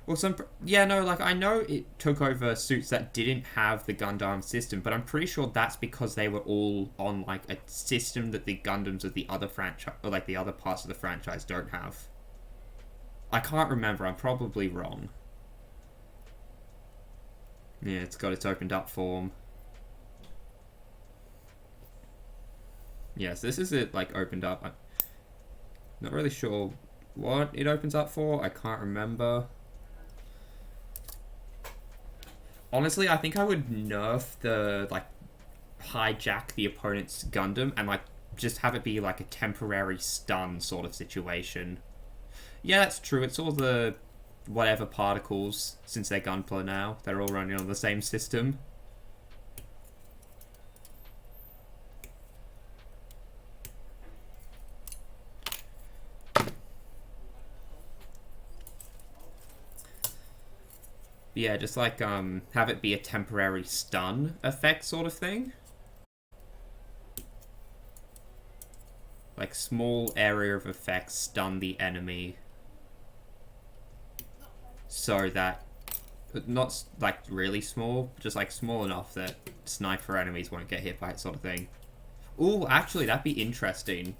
Well, yeah, no, like I know it took over suits that didn't have the Gundam system, but I'm pretty sure that's because they were all on like a system that the Gundams of the other franchise, or like the other parts of the franchise, don't have. I can't remember. I'm probably wrong. Yeah, it's got its opened up form. Yes, this is it. Like opened up. I'm not really sure what it opens up for. I can't remember. Honestly, I think I would nerf the, like, hijack the opponent's Gundam and, like, just have it be, like, a temporary stun sort of situation. Yeah, that's true. It's all the whatever particles, since they're Gunpla now. They're all running on the same system. Yeah, just like have it be a temporary stun effect sort of thing. Like small area of effects stun the enemy so that not like really small, just like small enough that sniper enemies won't get hit by it sort of thing. Ooh, actually that'd be interesting.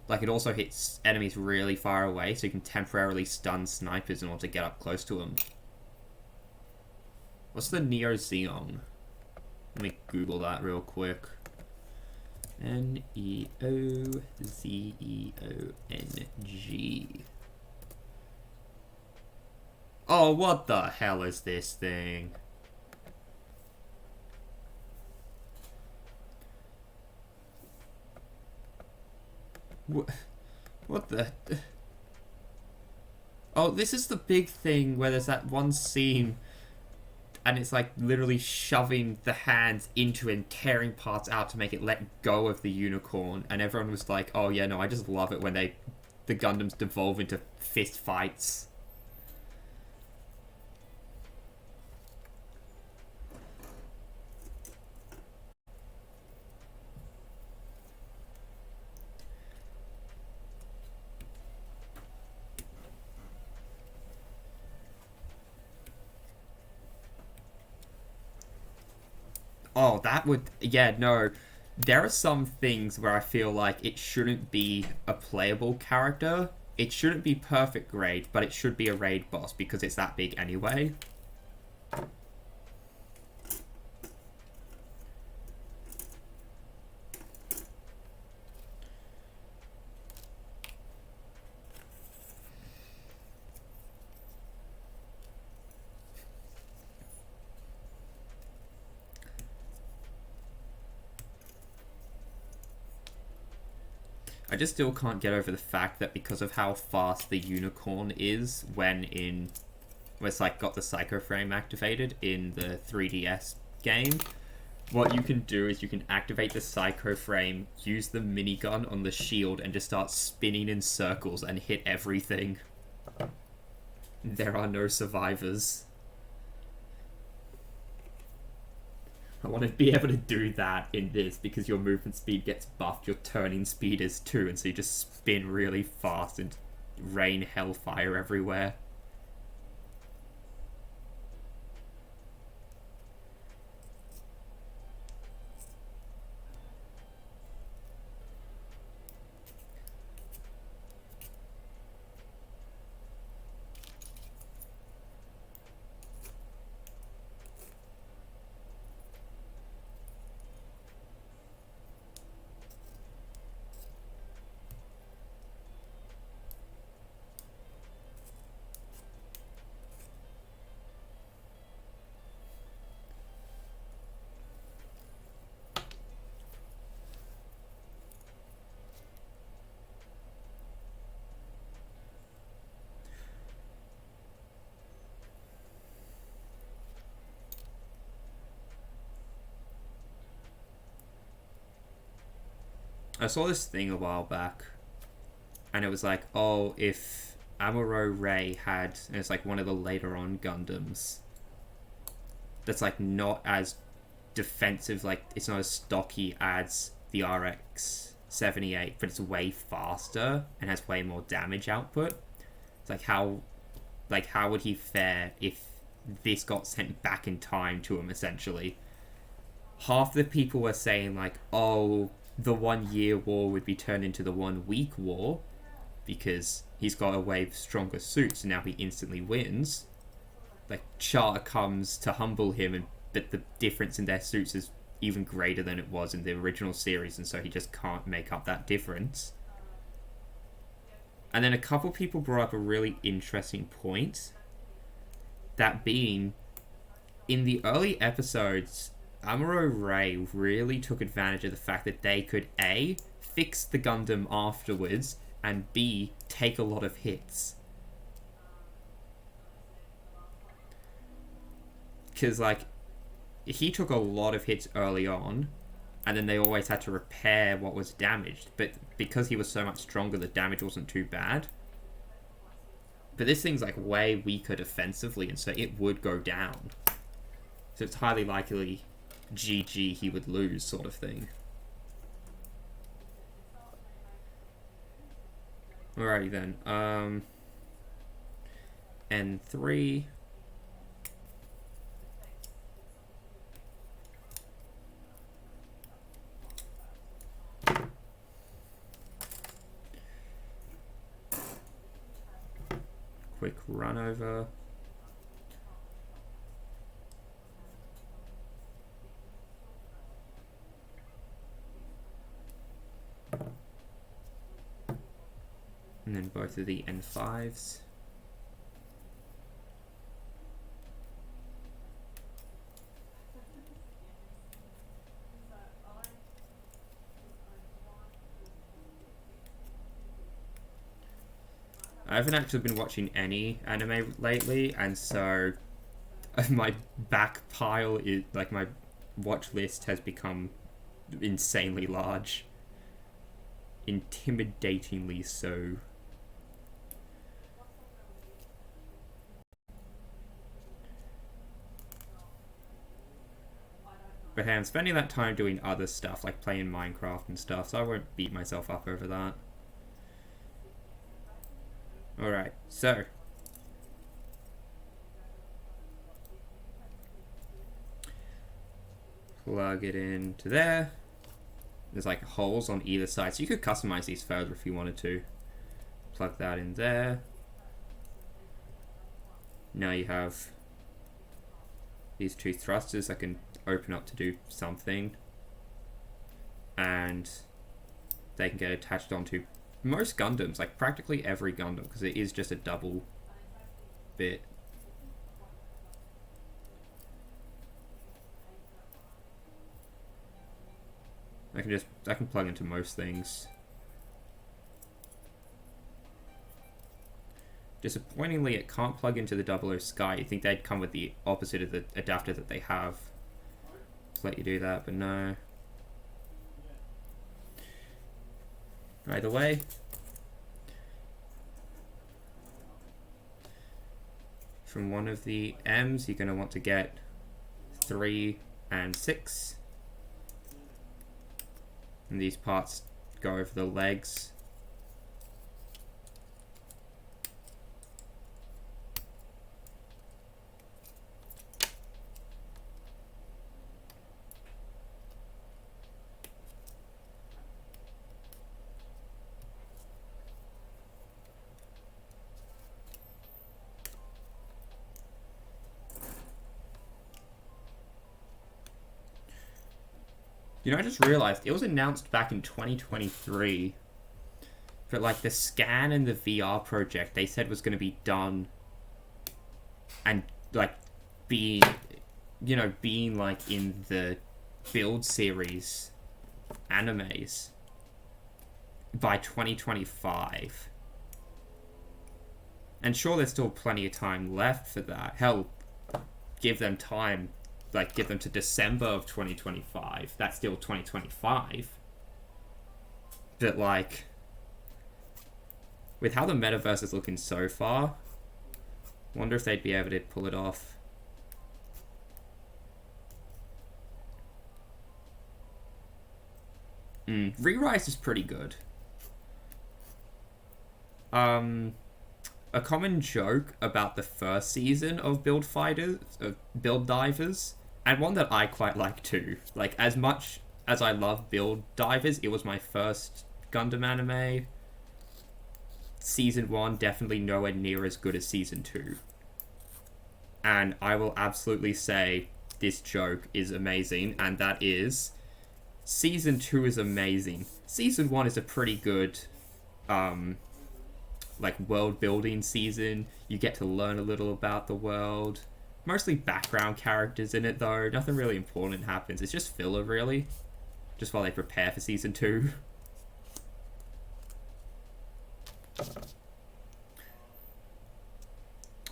Like it also hits enemies really far away so you can temporarily stun snipers in order to get up close to them. What's the Neo Zeon? Let me Google that real quick. Neozeong. Oh, what the hell is this thing? What the... Oh, this is the big thing where there's that one scene and it's like literally shoving the hands into it and tearing parts out to make it let go of the unicorn, and everyone was like, oh yeah, no, I just love it when the Gundams devolve into fist fights. Oh, that would... Yeah, no. There are some things where I feel like it shouldn't be a playable character. It shouldn't be perfect grade, but it should be a raid boss because it's that big anyway. I just still can't get over the fact that because of how fast the unicorn is when it's like got the psycho frame activated in the 3DS game, what you can do is you can activate the psycho frame, use the minigun on the shield, and just start spinning in circles and hit everything. There are no survivors. I want to be able to do that in this because your movement speed gets buffed, your turning speed is too, and so you just spin really fast and rain hellfire everywhere. I saw this thing a while back, and it was like, oh, if Amuro Ray had, and it's like one of the later on Gundams, that's like not as defensive, like it's not as stocky as the RX-78, but it's way faster and has way more damage output. It's like how like, how would he fare if this got sent back in time to him, essentially? Half the people were saying, like, oh, the 1 year war would be turned into the 1 week war because he's got a way stronger suits and now he instantly wins. Like, Char comes to humble him, but the difference in their suits is even greater than it was in the original series, and so he just can't make up that difference. And then a couple people brought up a really interesting point, that being, in the early episodes, Amuro Ray really took advantage of the fact that they could A, fix the Gundam afterwards, and B, take a lot of hits. Because, like, he took a lot of hits early on, and then they always had to repair what was damaged. But because he was so much stronger, the damage wasn't too bad. But this thing's, like, way weaker defensively, and so it would go down. So it's highly likely GG he would lose, sort of thing. Alrighty then. N3. Quick run over. And then both of the N5s. I haven't actually been watching any anime lately, and so my back pile is, like, my watch list has become insanely large. Intimidatingly so. But hey, I'm spending that time doing other stuff, like playing Minecraft and stuff, so I won't beat myself up over that. Alright, so. Plug it into there. There's like holes on either side, so you could customize these further if you wanted to. Plug that in there. Now you have these two thrusters that can open up to do something. And they can get attached onto most Gundams, like practically every Gundam, because it is just a double bit. I can plug into most things. Disappointingly, it can't plug into the 00 Sky. You'd think they'd come with the opposite of the adapter that they have to let you do that, but no. Either way, from one of the M's, you're going to want to get 3 and 6. And these parts go over the legs. You know, I just realized it was announced back in 2023, but like the scan and the VR project they said was going to be done and like being like in the build series animes by 2025. And sure, there's still plenty of time left for that. Hell, give them time. Like, get them to December of 2025. That's still 2025. But, like, with how the metaverse is looking so far, wonder if they'd be able to pull it off. Re-Rise is pretty good. a common joke about the first season of Build Divers, and one that I quite like too. Like, as much as I love Build Divers, it was my first Gundam anime. Season 1 definitely nowhere near as good as Season 2. And I will absolutely say this joke is amazing, and that is, Season 2 is amazing. Season 1 is a pretty good, like, world-building season. You get to learn a little about the world. Mostly background characters in it, though. Nothing really important happens. It's just filler, really. Just while they prepare for Season 2.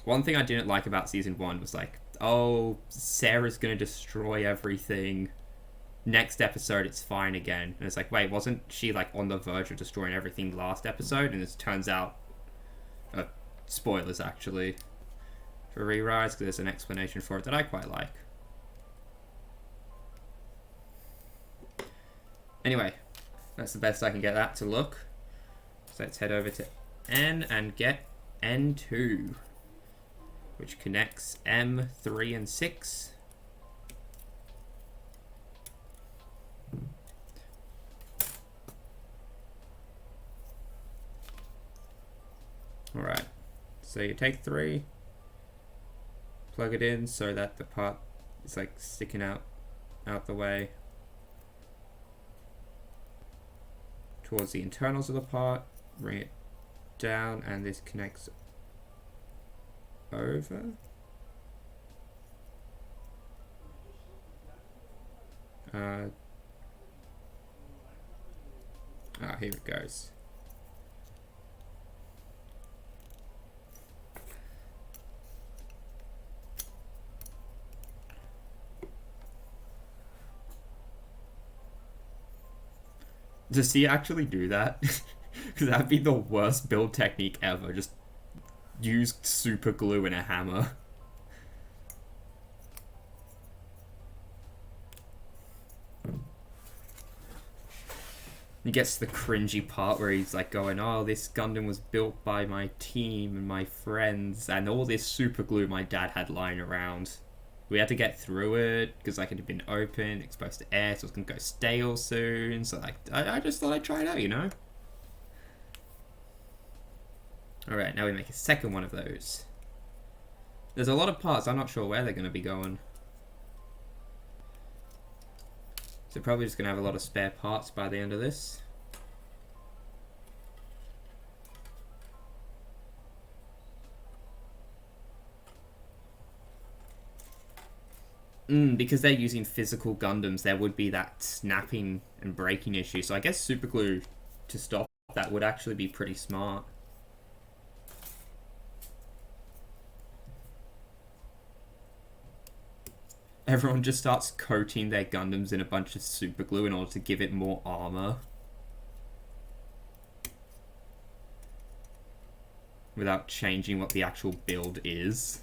One thing I didn't like about Season 1 was like, oh, Sarah's gonna destroy everything. Next episode, it's fine again. And it's like, wait, wasn't she like on the verge of destroying everything last episode? And it turns out, spoilers actually, for Re-Rise, because there's an explanation for it that I quite like. Anyway, that's the best I can get that to look. So let's head over to N and get N2, which connects M3 and 6. Alright, so you take 3, plug it in so that the part is like sticking out the way towards the internals of the part, bring it down, and this connects over. Here it goes. Does he actually do that? Because that'd be the worst build technique ever. Just use super glue and a hammer. He gets to the cringy part where he's like going, oh, this Gundam was built by my team and my friends and all this super glue my dad had lying around. We had to get through it because like it had been open, exposed to air, so it was going to go stale soon. So like, I just thought I'd try it out, you know? Alright, now we make a second one of those. There's a lot of parts, I'm not sure where they're going to be going. So probably just going to have a lot of spare parts by the end of this. Because they're using physical Gundams, there would be that snapping and breaking issue. So I guess superglue to stop that would actually be pretty smart. Everyone just starts coating their Gundams in a bunch of superglue in order to give it more armor. Without changing what the actual build is.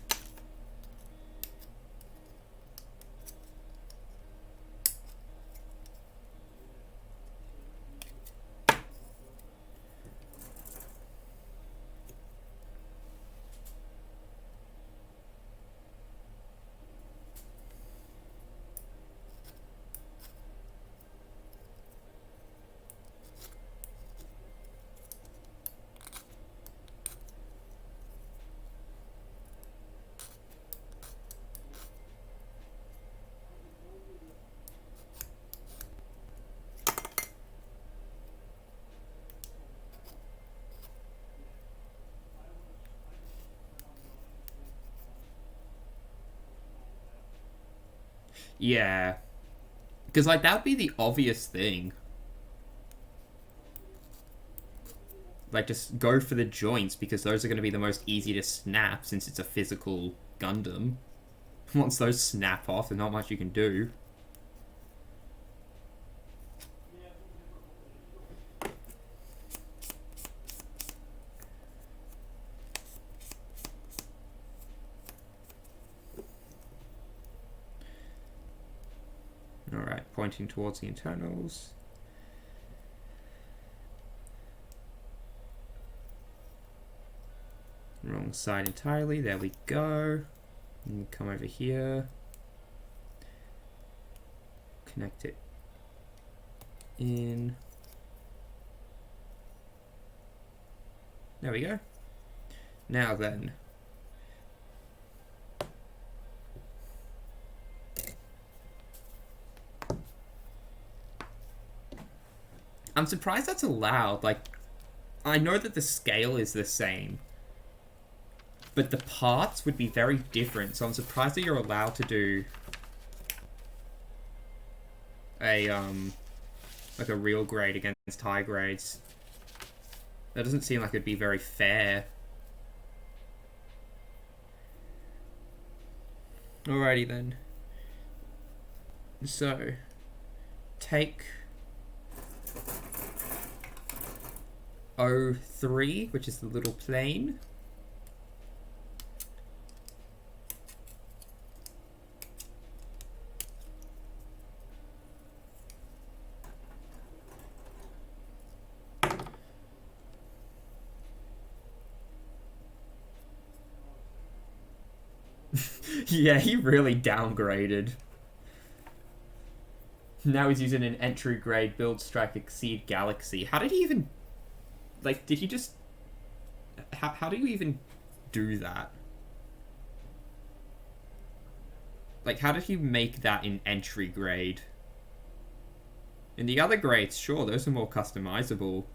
Yeah. Because, like, that would be the obvious thing. Like, just go for the joints, because those are going to be the most easy to snap, since it's a physical Gundam. Once those snap off, there's not much you can do. Alright, pointing towards the internals. Wrong side entirely. There we go. And come over here. Connect it in. There we go. Now then. I'm surprised that's allowed. Like, I know that the scale is the same, but the parts would be very different, so I'm surprised that you're allowed to do a, like a real grade against high grades. That doesn't seem like it'd be very fair. Alrighty then. So, take O3, which is the little plane. Yeah, he really downgraded. Now he's using an entry grade build strike exceed galaxy. How did he even... Like, did he just... How do you even do that? Like, how did he make that in entry grade? In the other grades, sure, those are more customizable.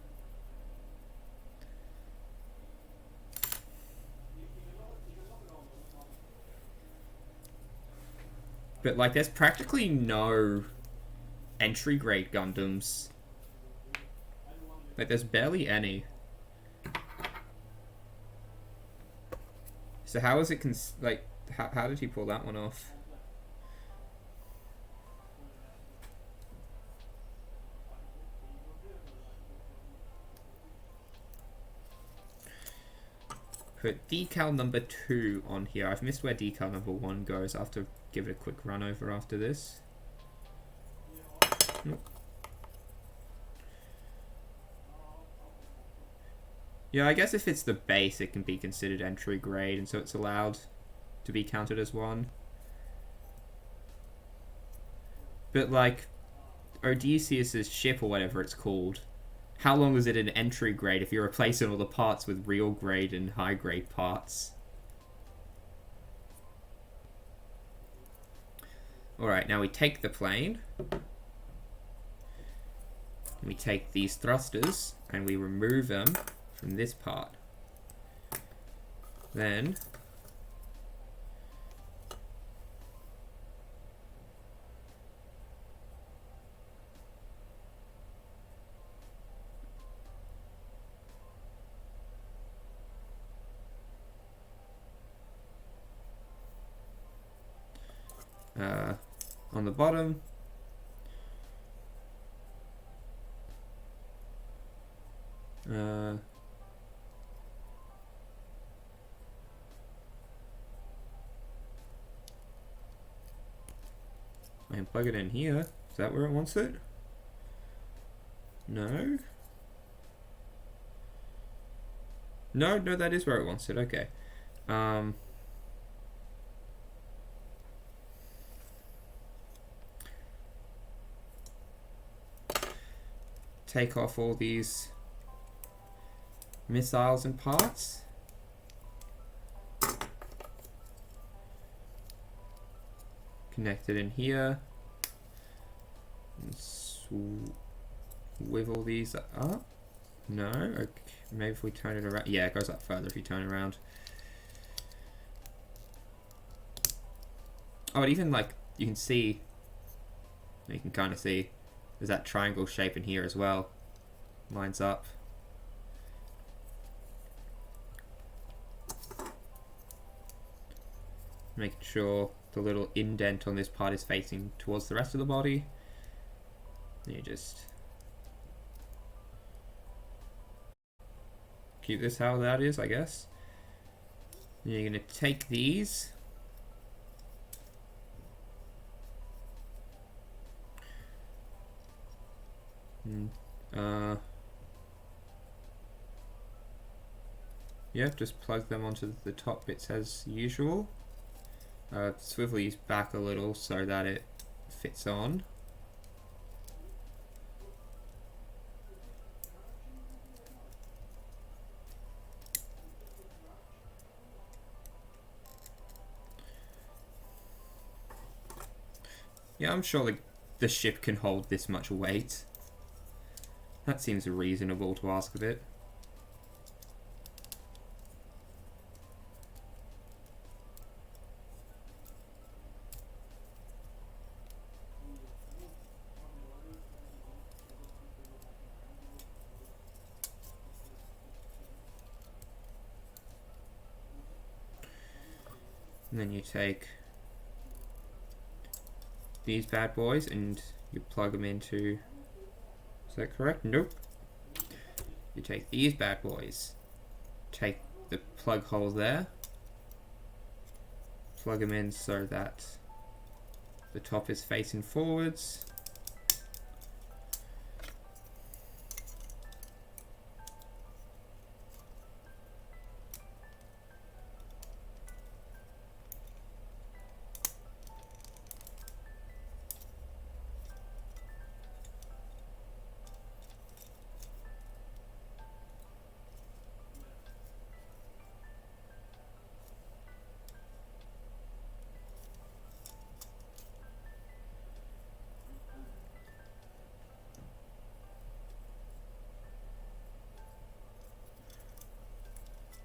But, like, there's practically no entry grade Gundams. Like, there's barely any. So how is it like, how did he pull that one off? Put decal number 2 on here. I've missed where decal number 1 goes. I'll have to give it a quick run over after this. Nope. Yeah, I guess if it's the base, it can be considered entry grade, and so it's allowed to be counted as 1. But, like, Odysseus's ship, or whatever it's called, how long is it in entry grade if you're replacing all the parts with real grade and high grade parts? Alright, now we take the plane. We take these thrusters, and we remove them from this part. Then on the bottom, I can plug it in here. Is that where it wants it? No? No, that is where it wants it. Okay. Take off all these missiles and parts. Connect it in here. And swivel these up. No? Okay. Maybe if we turn it around. Yeah, it goes up further if you turn around. Oh, and even like, you can see, you can kind of see, there's that triangle shape in here as well. Lines up. Making sure the little indent on this part is facing towards the rest of the body. And you just keep this how that is, I guess. And you're going to take these. Yep, just plug them onto the top bits as usual. Swivel these back a little so that it fits on. Yeah, I'm sure the ship can hold this much weight. That seems reasonable to ask of it. And then you take these bad boys and you plug them into... Is that correct? Nope. You take these bad boys, take the plug hole there, plug them in so that the top is facing forwards.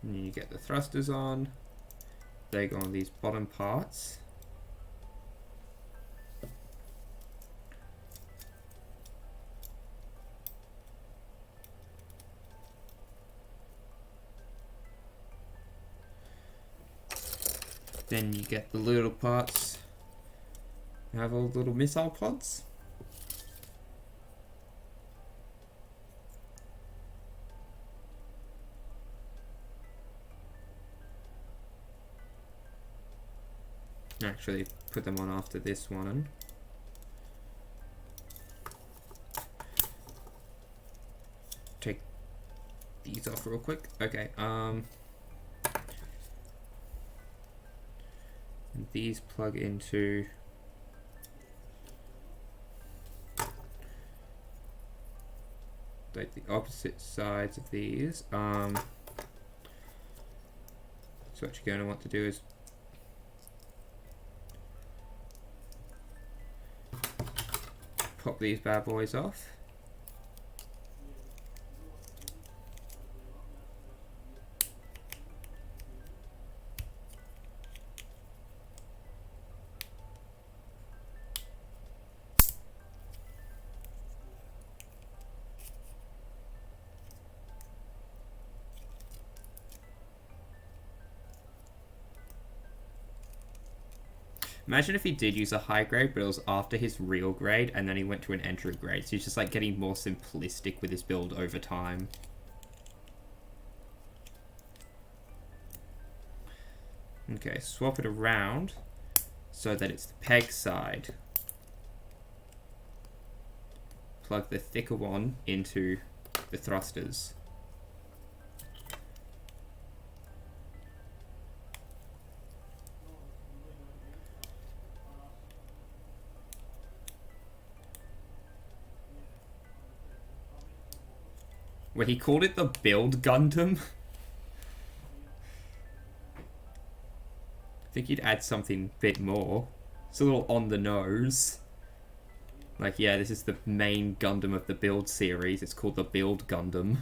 And you get the thrusters on. They go on these bottom parts. Then you get the little parts. You have all the little missile pods. Actually, put them on after this one. Take these off real quick. Okay, and these plug into like the opposite sides of these. So what you're going to want to do is pop these bad boys off. Imagine if he did use a high grade, but it was after his real grade, and then he went to an entry grade. So he's just like getting more simplistic with his build over time. Okay, swap it around so that it's the peg side. Plug the thicker one into the thrusters. Where he called it the build Gundam. I think you'd add something a bit more. It's a little on the nose. Like, yeah, this is the main Gundam of the build series. It's called the Build Gundam.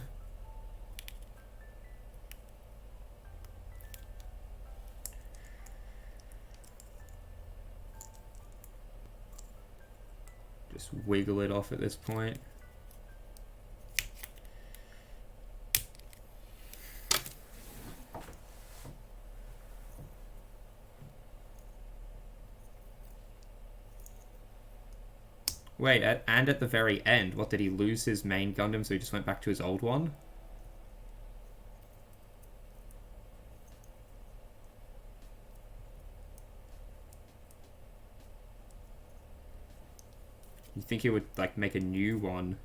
Just wiggle it off at this point. Wait, and at the very end, what, did he lose his main Gundam so he just went back to his old one? You think he would, like, make a new one?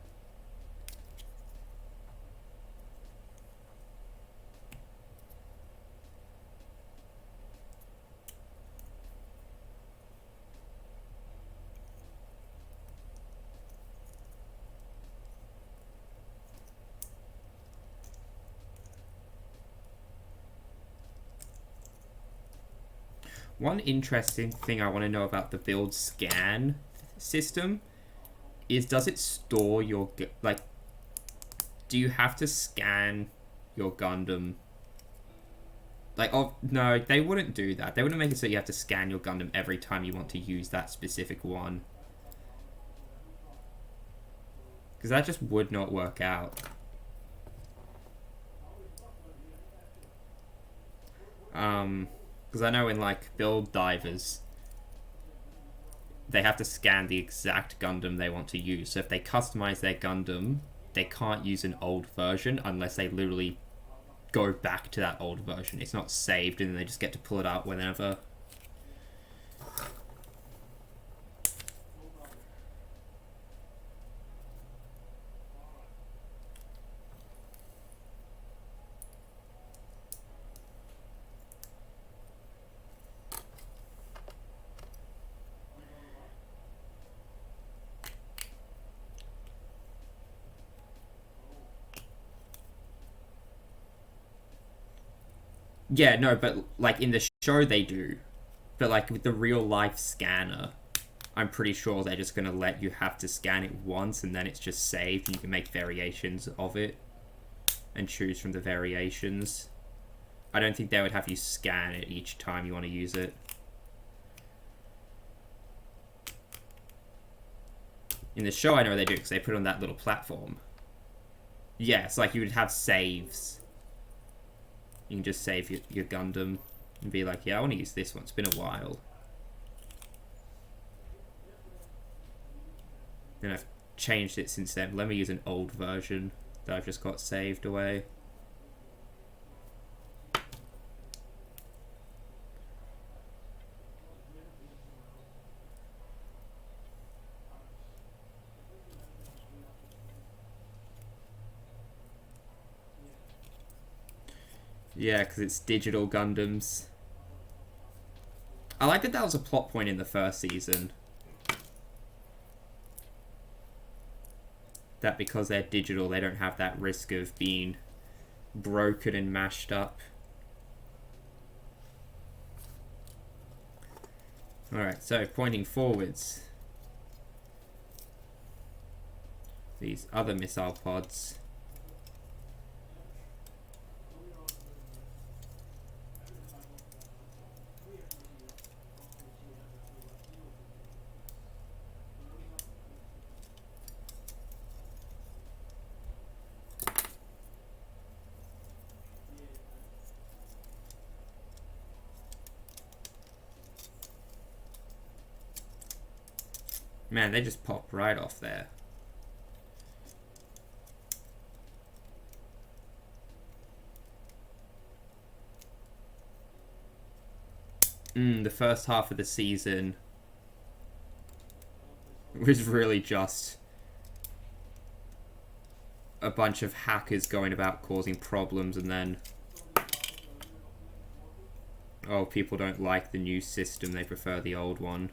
One interesting thing I want to know about the build scan system is, does it store your, like, do you have to scan your Gundam? Like, oh, no, they wouldn't do that. They wouldn't make it so you have to scan your Gundam every time you want to use that specific one. Because that just would not work out. Because I know in, like, build divers, they have to scan the exact Gundam they want to use. So if they customize their Gundam, they can't use an old version unless they literally go back to that old version. It's not saved, and then they just get to pull it out whenever. Yeah, no, but, like, in the show they do. But, like, with the real-life scanner, I'm pretty sure they're just going to let you have to scan it once, and then it's just saved, and you can make variations of it and choose from the variations. I don't think they would have you scan it each time you want to use it. In the show, I know they do, because they put it on that little platform. Yeah, it's like you would have saves. You can just save your Gundam and be like, yeah, I want to use this one. It's been a while. And I've changed it since then. Let me use an old version that I've just got saved away. Yeah, because it's digital Gundams. I like that was a plot point in the first season. That because they're digital, they don't have that risk of being broken and mashed up. Alright, so pointing forwards. These other missile pods. Man, they just pop right off there. The first half of the season was really just a bunch of hackers going about causing problems, and then, oh, people don't like the new system, they prefer the old one.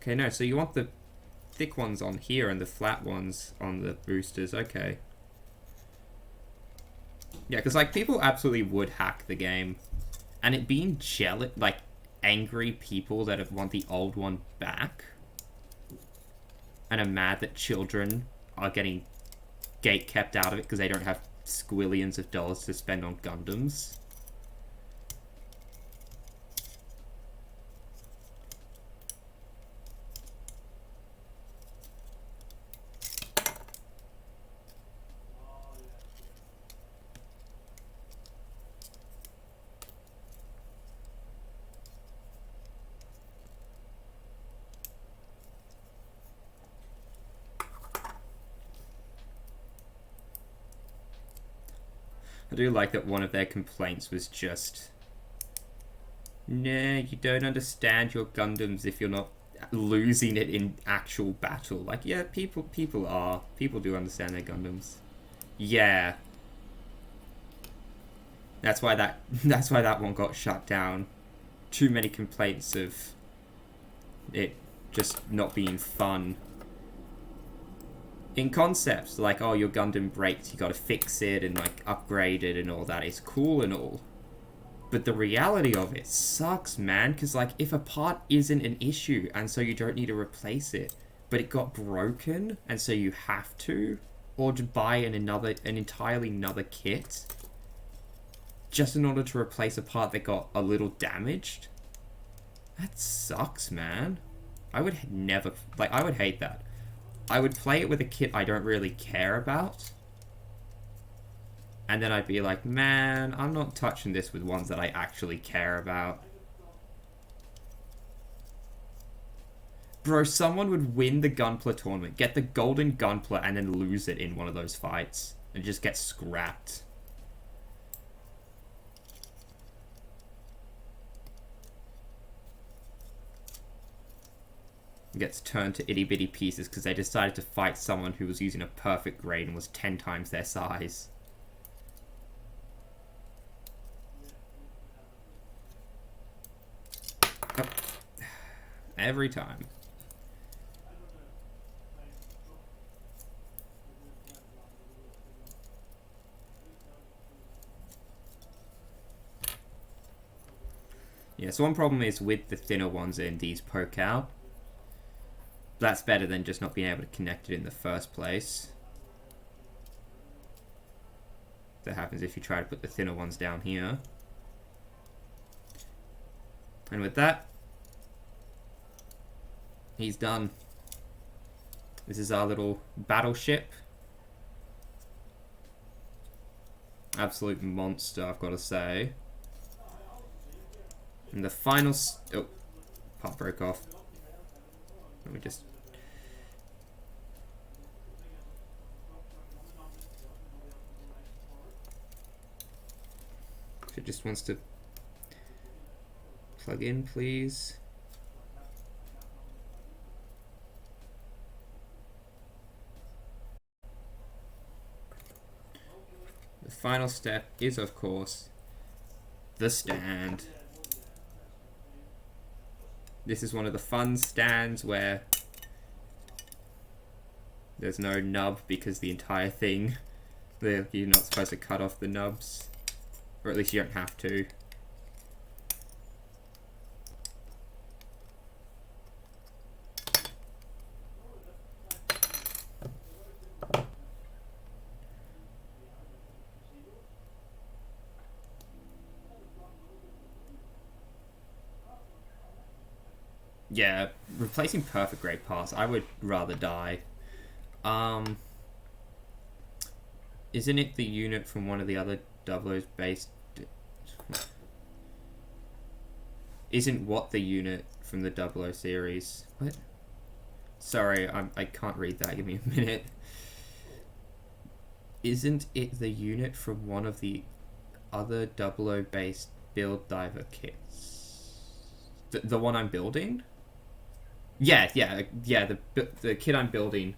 Okay, no, so you want the thick ones on here and the flat ones on the boosters, okay. Yeah, because, like, people absolutely would hack the game. And it being jealous, like, angry people that want the old one back and are mad that children are getting gate kept out of it because they don't have squillions of dollars to spend on Gundams. I do like that one of their complaints was just, nah, you don't understand your Gundams if you're not losing it in actual battle. Like, yeah, people do understand their Gundams. Yeah. That's why that one got shut down. Too many complaints of it just not being fun. in concepts, like, oh, your Gundam breaks, you gotta fix it and, like, upgrade it and all that. It's cool and all. But the reality of it sucks, man, because, like, if a part isn't an issue and so you don't need to replace it, but it got broken and so you have to, or to buy an entirely another kit just in order to replace a part that got a little damaged, that sucks, man. I would never, like, I would hate that. I would play it with a kit I don't really care about, and then I'd be like, man, I'm not touching this with ones that I actually care about. Bro, someone would win the Gunpla tournament, get the golden Gunpla, and then lose it in one of those fights, and just get scrapped. Gets turned to itty-bitty pieces because they decided to fight someone who was using a perfect grade and was 10 times their size. Oh. Every time. Yeah, so one problem is with the thinner ones and these poke out. That's better than just not being able to connect it in the first place. That happens if you try to put the thinner ones down here. And with that, he's done. This is our little battleship. Absolute monster, I've got to say. And the final... oh, part broke off. Let me just... if it just wants to plug in, please. The final step is, of course, the stand. This is one of the fun stands where there's no nub because the entire thing, you're not supposed to cut off the nubs. Or at least you don't have to. Yeah, replacing perfect grade parts, I would rather die. Isn't it the unit from one of the other Double-O's based... Isn't what the unit from the Double-O series? What? Sorry, I can't read that, give me a minute. Isn't it the unit from one of the other Double-O based build diver kits? The one I'm building? Yeah, the kit I'm building.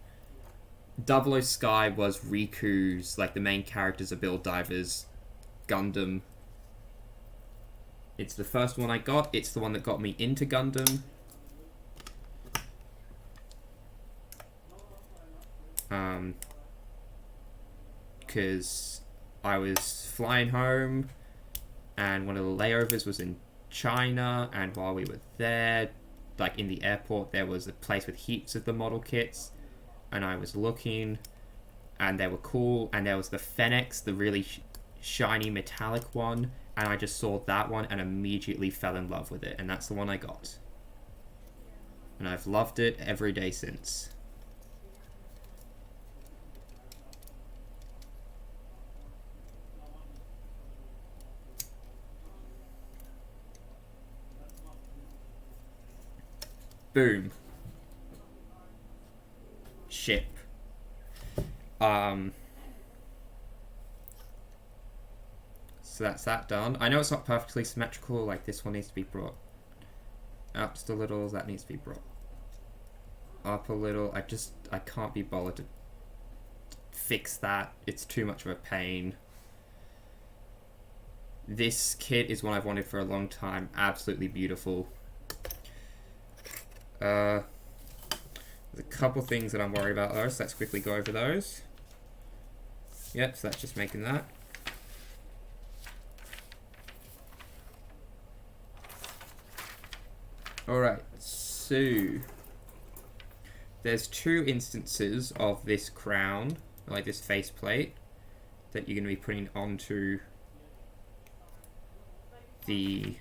Double-O Sky was Riku's, like, the main characters of Build Divers, Gundam. It's the first one I got. It's the one that got me into Gundam. Because I was flying home, and one of the layovers was in China, and while we were there, like in the airport, there was a place with heaps of the model kits, and I was looking, and they were cool, and there was the Fenix, the really shiny metallic one, and I just saw that one and immediately fell in love with it, and that's the one I got. And I've loved it every day since. Boom. Ship. So that's that done. I know it's not perfectly symmetrical, like this one needs to be brought up just a little, that needs to be brought up a little. I can't be bothered to fix that. It's too much of a pain. This kit is one I've wanted for a long time. Absolutely beautiful. There's a couple things that I'm worried about though, so let's quickly go over those. Yep, so that's just making that. Alright, so there's 2 instances of this crown, like this faceplate, that you're going to be putting onto the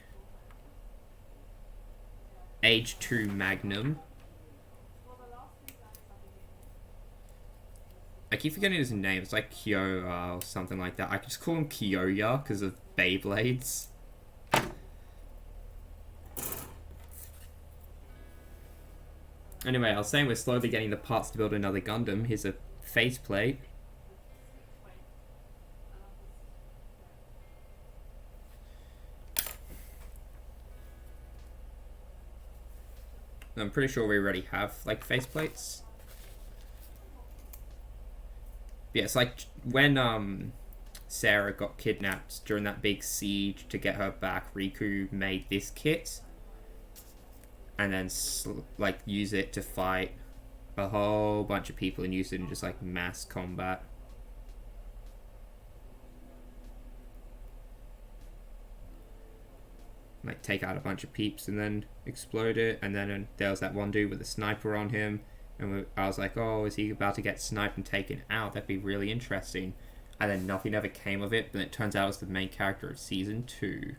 Age 2 Magnum. I keep forgetting his name. It's like Kyoya or something like that. I just call him Kyoya because of Beyblades. Anyway, I was saying we're slowly getting the parts to build another Gundam. Here's a faceplate. I'm pretty sure we already have like faceplates. Yeah, it's like when Sarah got kidnapped during that big siege to get her back, Riku made this kit and then like use it to fight a whole bunch of people and use it in just like mass combat. Like take out a bunch of peeps and then explode it, and then there was that one dude with a sniper on him, and I was like, oh, is he about to get sniped and taken out? That'd be really interesting. And then nothing ever came of it, but it turns out it's the main character of Season 2.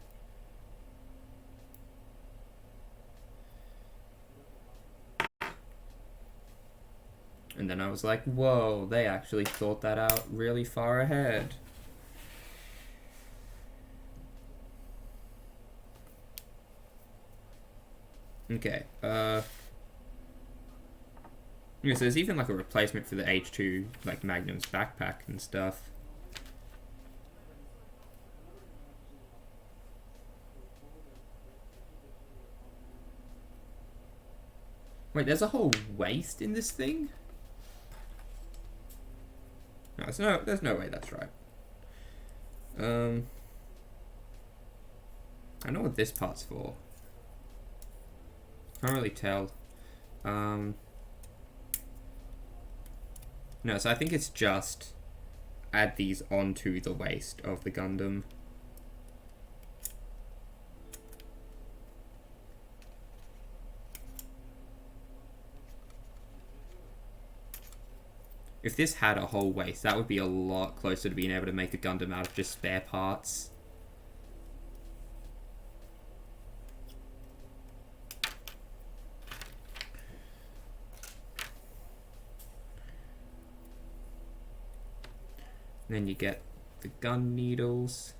And then I was like, whoa, they actually thought that out really far ahead. Okay, yeah, so there's even like a replacement for the H2, like Magnum's backpack and stuff. Wait, there's a whole waist in this thing? No, there's no way that's right. I know what this part's for. Can't really tell. No, so I think it's just add these onto the waist of the Gundam. If this had a whole waist, that would be a lot closer to being able to make a Gundam out of just spare parts. Then you get the gun needles.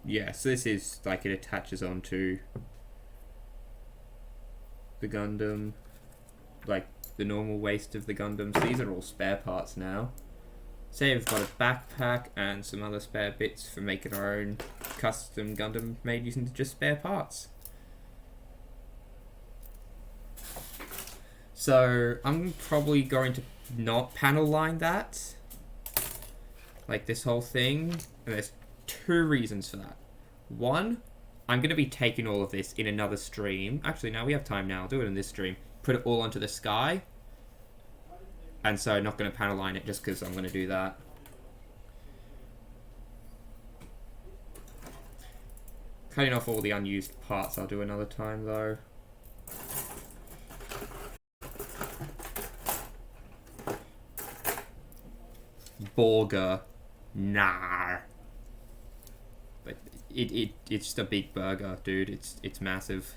Yeah, so this is like it attaches onto the Gundam, like the normal waist of the Gundam. So these are all spare parts now. Say we've got a backpack and some other spare bits for making our own custom Gundam made using just spare parts. So I'm probably going to not panel line that, like this whole thing, and there's 2 reasons for that. One, I'm going to be taking all of this in another stream. Actually, now we have time now. I'll do it in this stream. Put it all onto the sky. And so not going to panel line it just because I'm going to do that. Cutting off all the unused parts I'll do another time though. Burger. Nah. But it's just a big burger, dude. It's massive.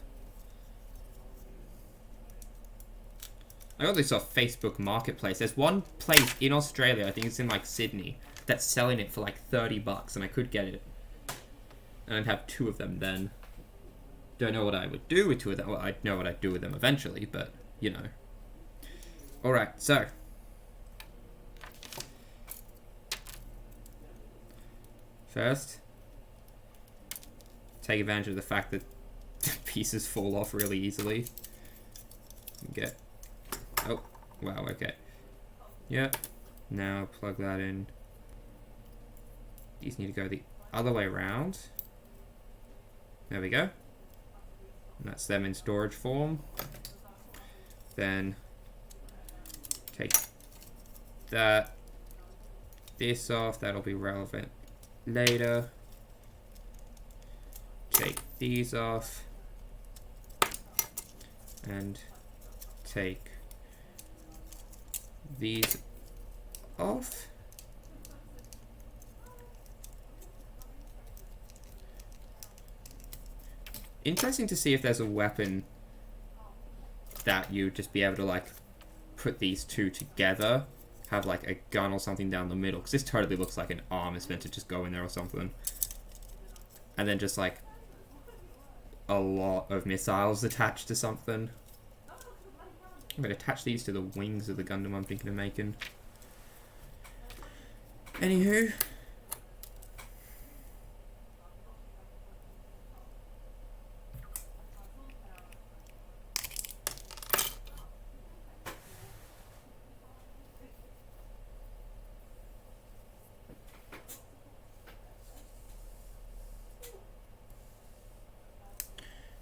I got this off Facebook Marketplace. There's one place in Australia, I think it's in like Sydney, that's selling it for like $30 and I could get it. And I'd have 2 of them then. Don't know what I would do with 2 of them. Well, I know what I'd do with them eventually, but you know. Alright, so First, take advantage of the fact that pieces fall off really easily. Get... Oh, wow, okay. Yep. Now plug that in. These need to go the other way around. There we go. And that's them in storage form. Then take this off. That'll be relevant later. Take these off. And take these off. Interesting to see if there's a weapon that you'd just be able to like put these two together, have like a gun or something down the middle, because this totally looks like an arm is meant to just go in there or something, and then just like a lot of missiles attached to something. I'm going to attach these to the wings of the Gundam I'm thinking of making. Anywho.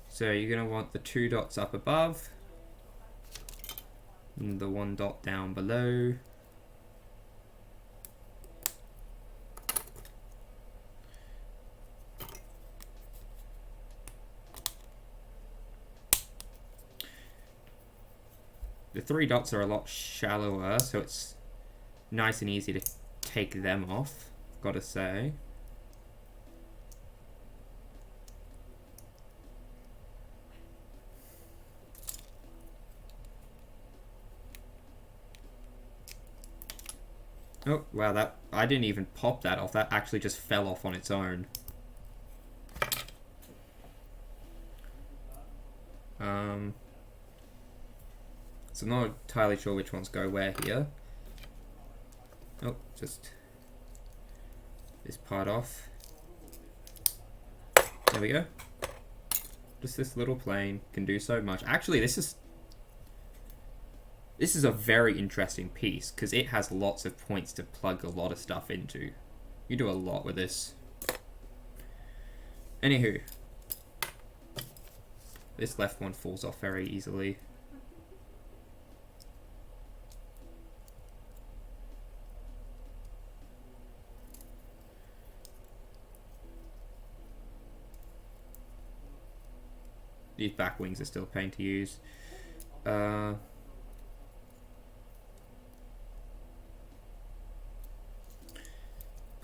So you're going to want the 2 dots up above, and the 1 dot down below. The 3 dots are a lot shallower, so it's nice and easy to take them off, gotta say. Oh, wow, that I didn't even pop that off. That actually just fell off on its own. So I'm not entirely sure which ones go where here. Oh, just this part off. There we go. Just this little plane can do so much. Actually, this is a very interesting piece, because it has lots of points to plug a lot of stuff into. You do a lot with this. Anywho. This left one falls off very easily. These back wings are still a pain to use.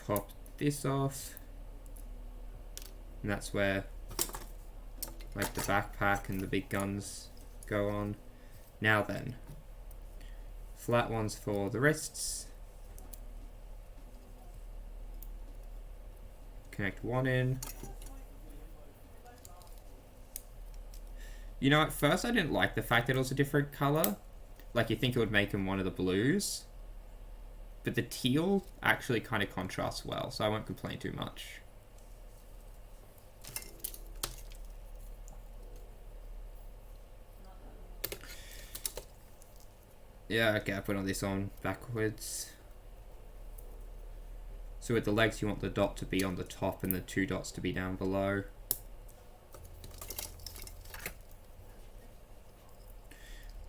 Pop this off, and that's where like the backpack and the big guns go on. Now then, flat ones for the wrists. Connect one in. You know, at first I didn't like the fact that it was a different color. Like, you think it would make him one of the blues. But the teal actually kind of contrasts well, so I won't complain too much. Yeah, okay, I put on this on backwards. So with the legs, you want the dot to be on the top and the 2 dots to be down below.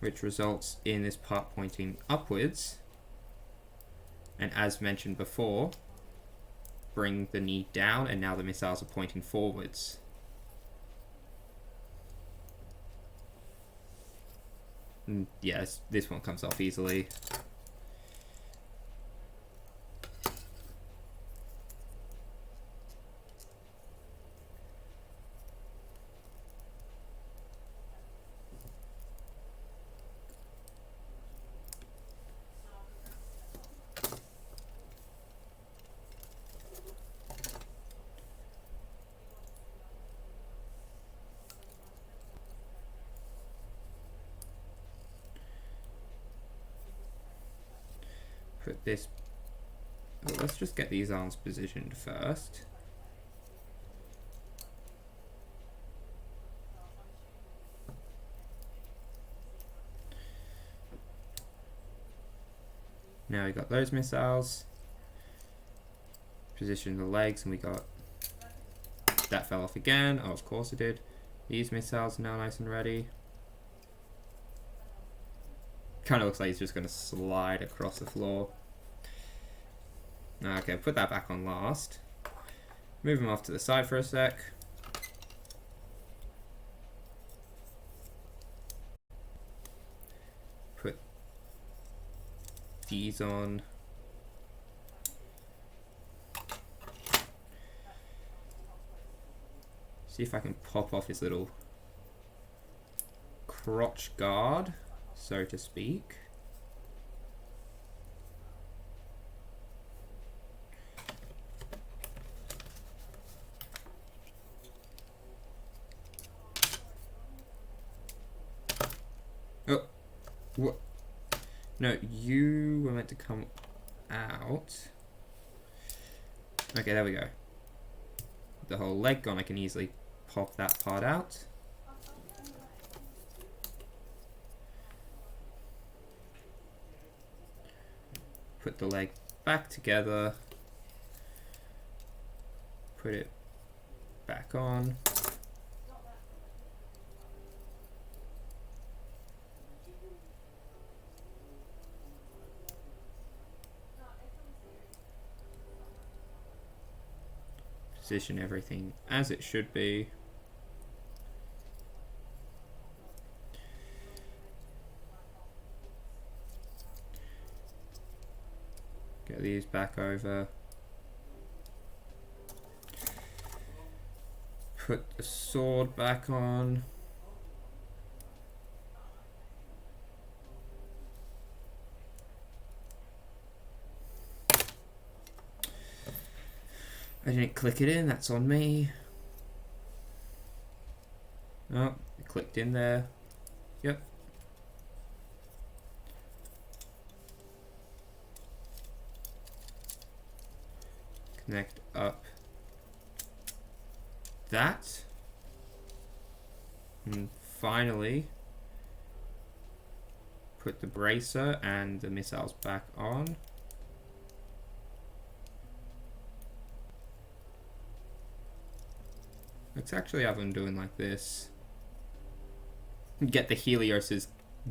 Which results in this part pointing upwards. And as mentioned before, bring the knee down, and now the missiles are pointing forwards. And yes, this one comes off easily. Put this Oh, let's just get these arms positioned first. Now we got those missiles. Position the legs, and we got... That fell off again. Oh, of course it did. These missiles are now nice and ready. Kind of looks like he's just going to slide across the floor. Okay, put that back on last. Move him off to the side for a sec. Put these on. See if I can pop off his little crotch guard, so to speak. Oh, what? No, you were meant to come out. Okay, there we go. The whole leg gone, I can easily pop that part out. Put the leg back together. Put it back on. Position everything as it should be. Get these back over. Put the sword back on. I didn't click it in, that's on me. Oh, it clicked in there. Yep. Connect up that. And finally, put the bracer and the missiles back on. Let's actually have them doing like this. Get the Helios's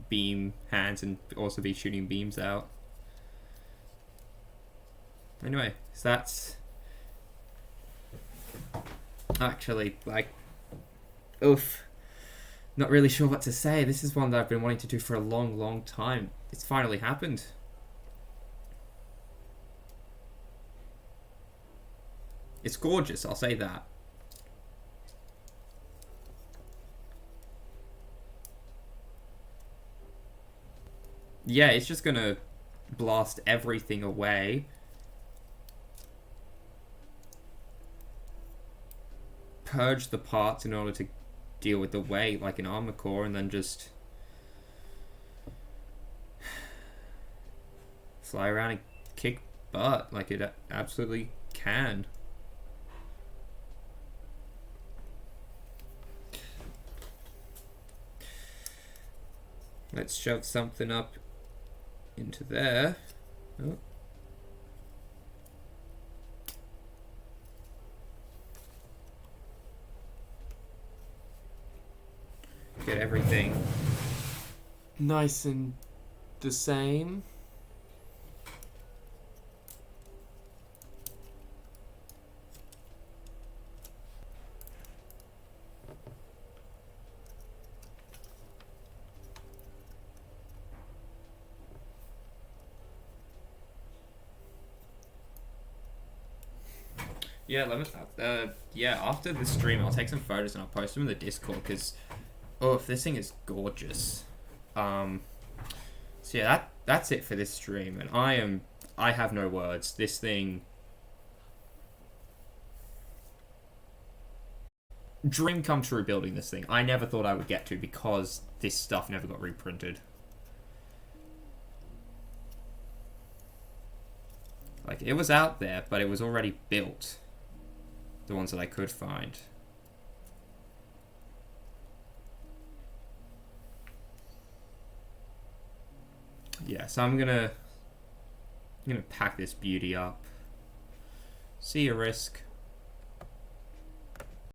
beam hands and also be shooting beams out. Anyway, so that's actually like, oof. Not really sure what to say. This is one that I've been wanting to do for a long, long time. It's finally happened. It's gorgeous, I'll say that. Yeah, it's just gonna blast everything away. Purge the parts in order to deal with the weight like an armor core, and then just fly around and kick butt like it absolutely can. Let's shove something up into there. Oh. Get everything nice and the same. Yeah, after this stream, I'll take some photos and I'll post them in the Discord because, oh, this thing is gorgeous. So yeah, that's it for this stream, and I have no words. This thing, dream come true building this thing. I never thought I would get to because this stuff never got reprinted. Like, it was out there, but it was already built. The ones that I could find. Yeah, so I'm gonna pack this beauty up. See you, Risk.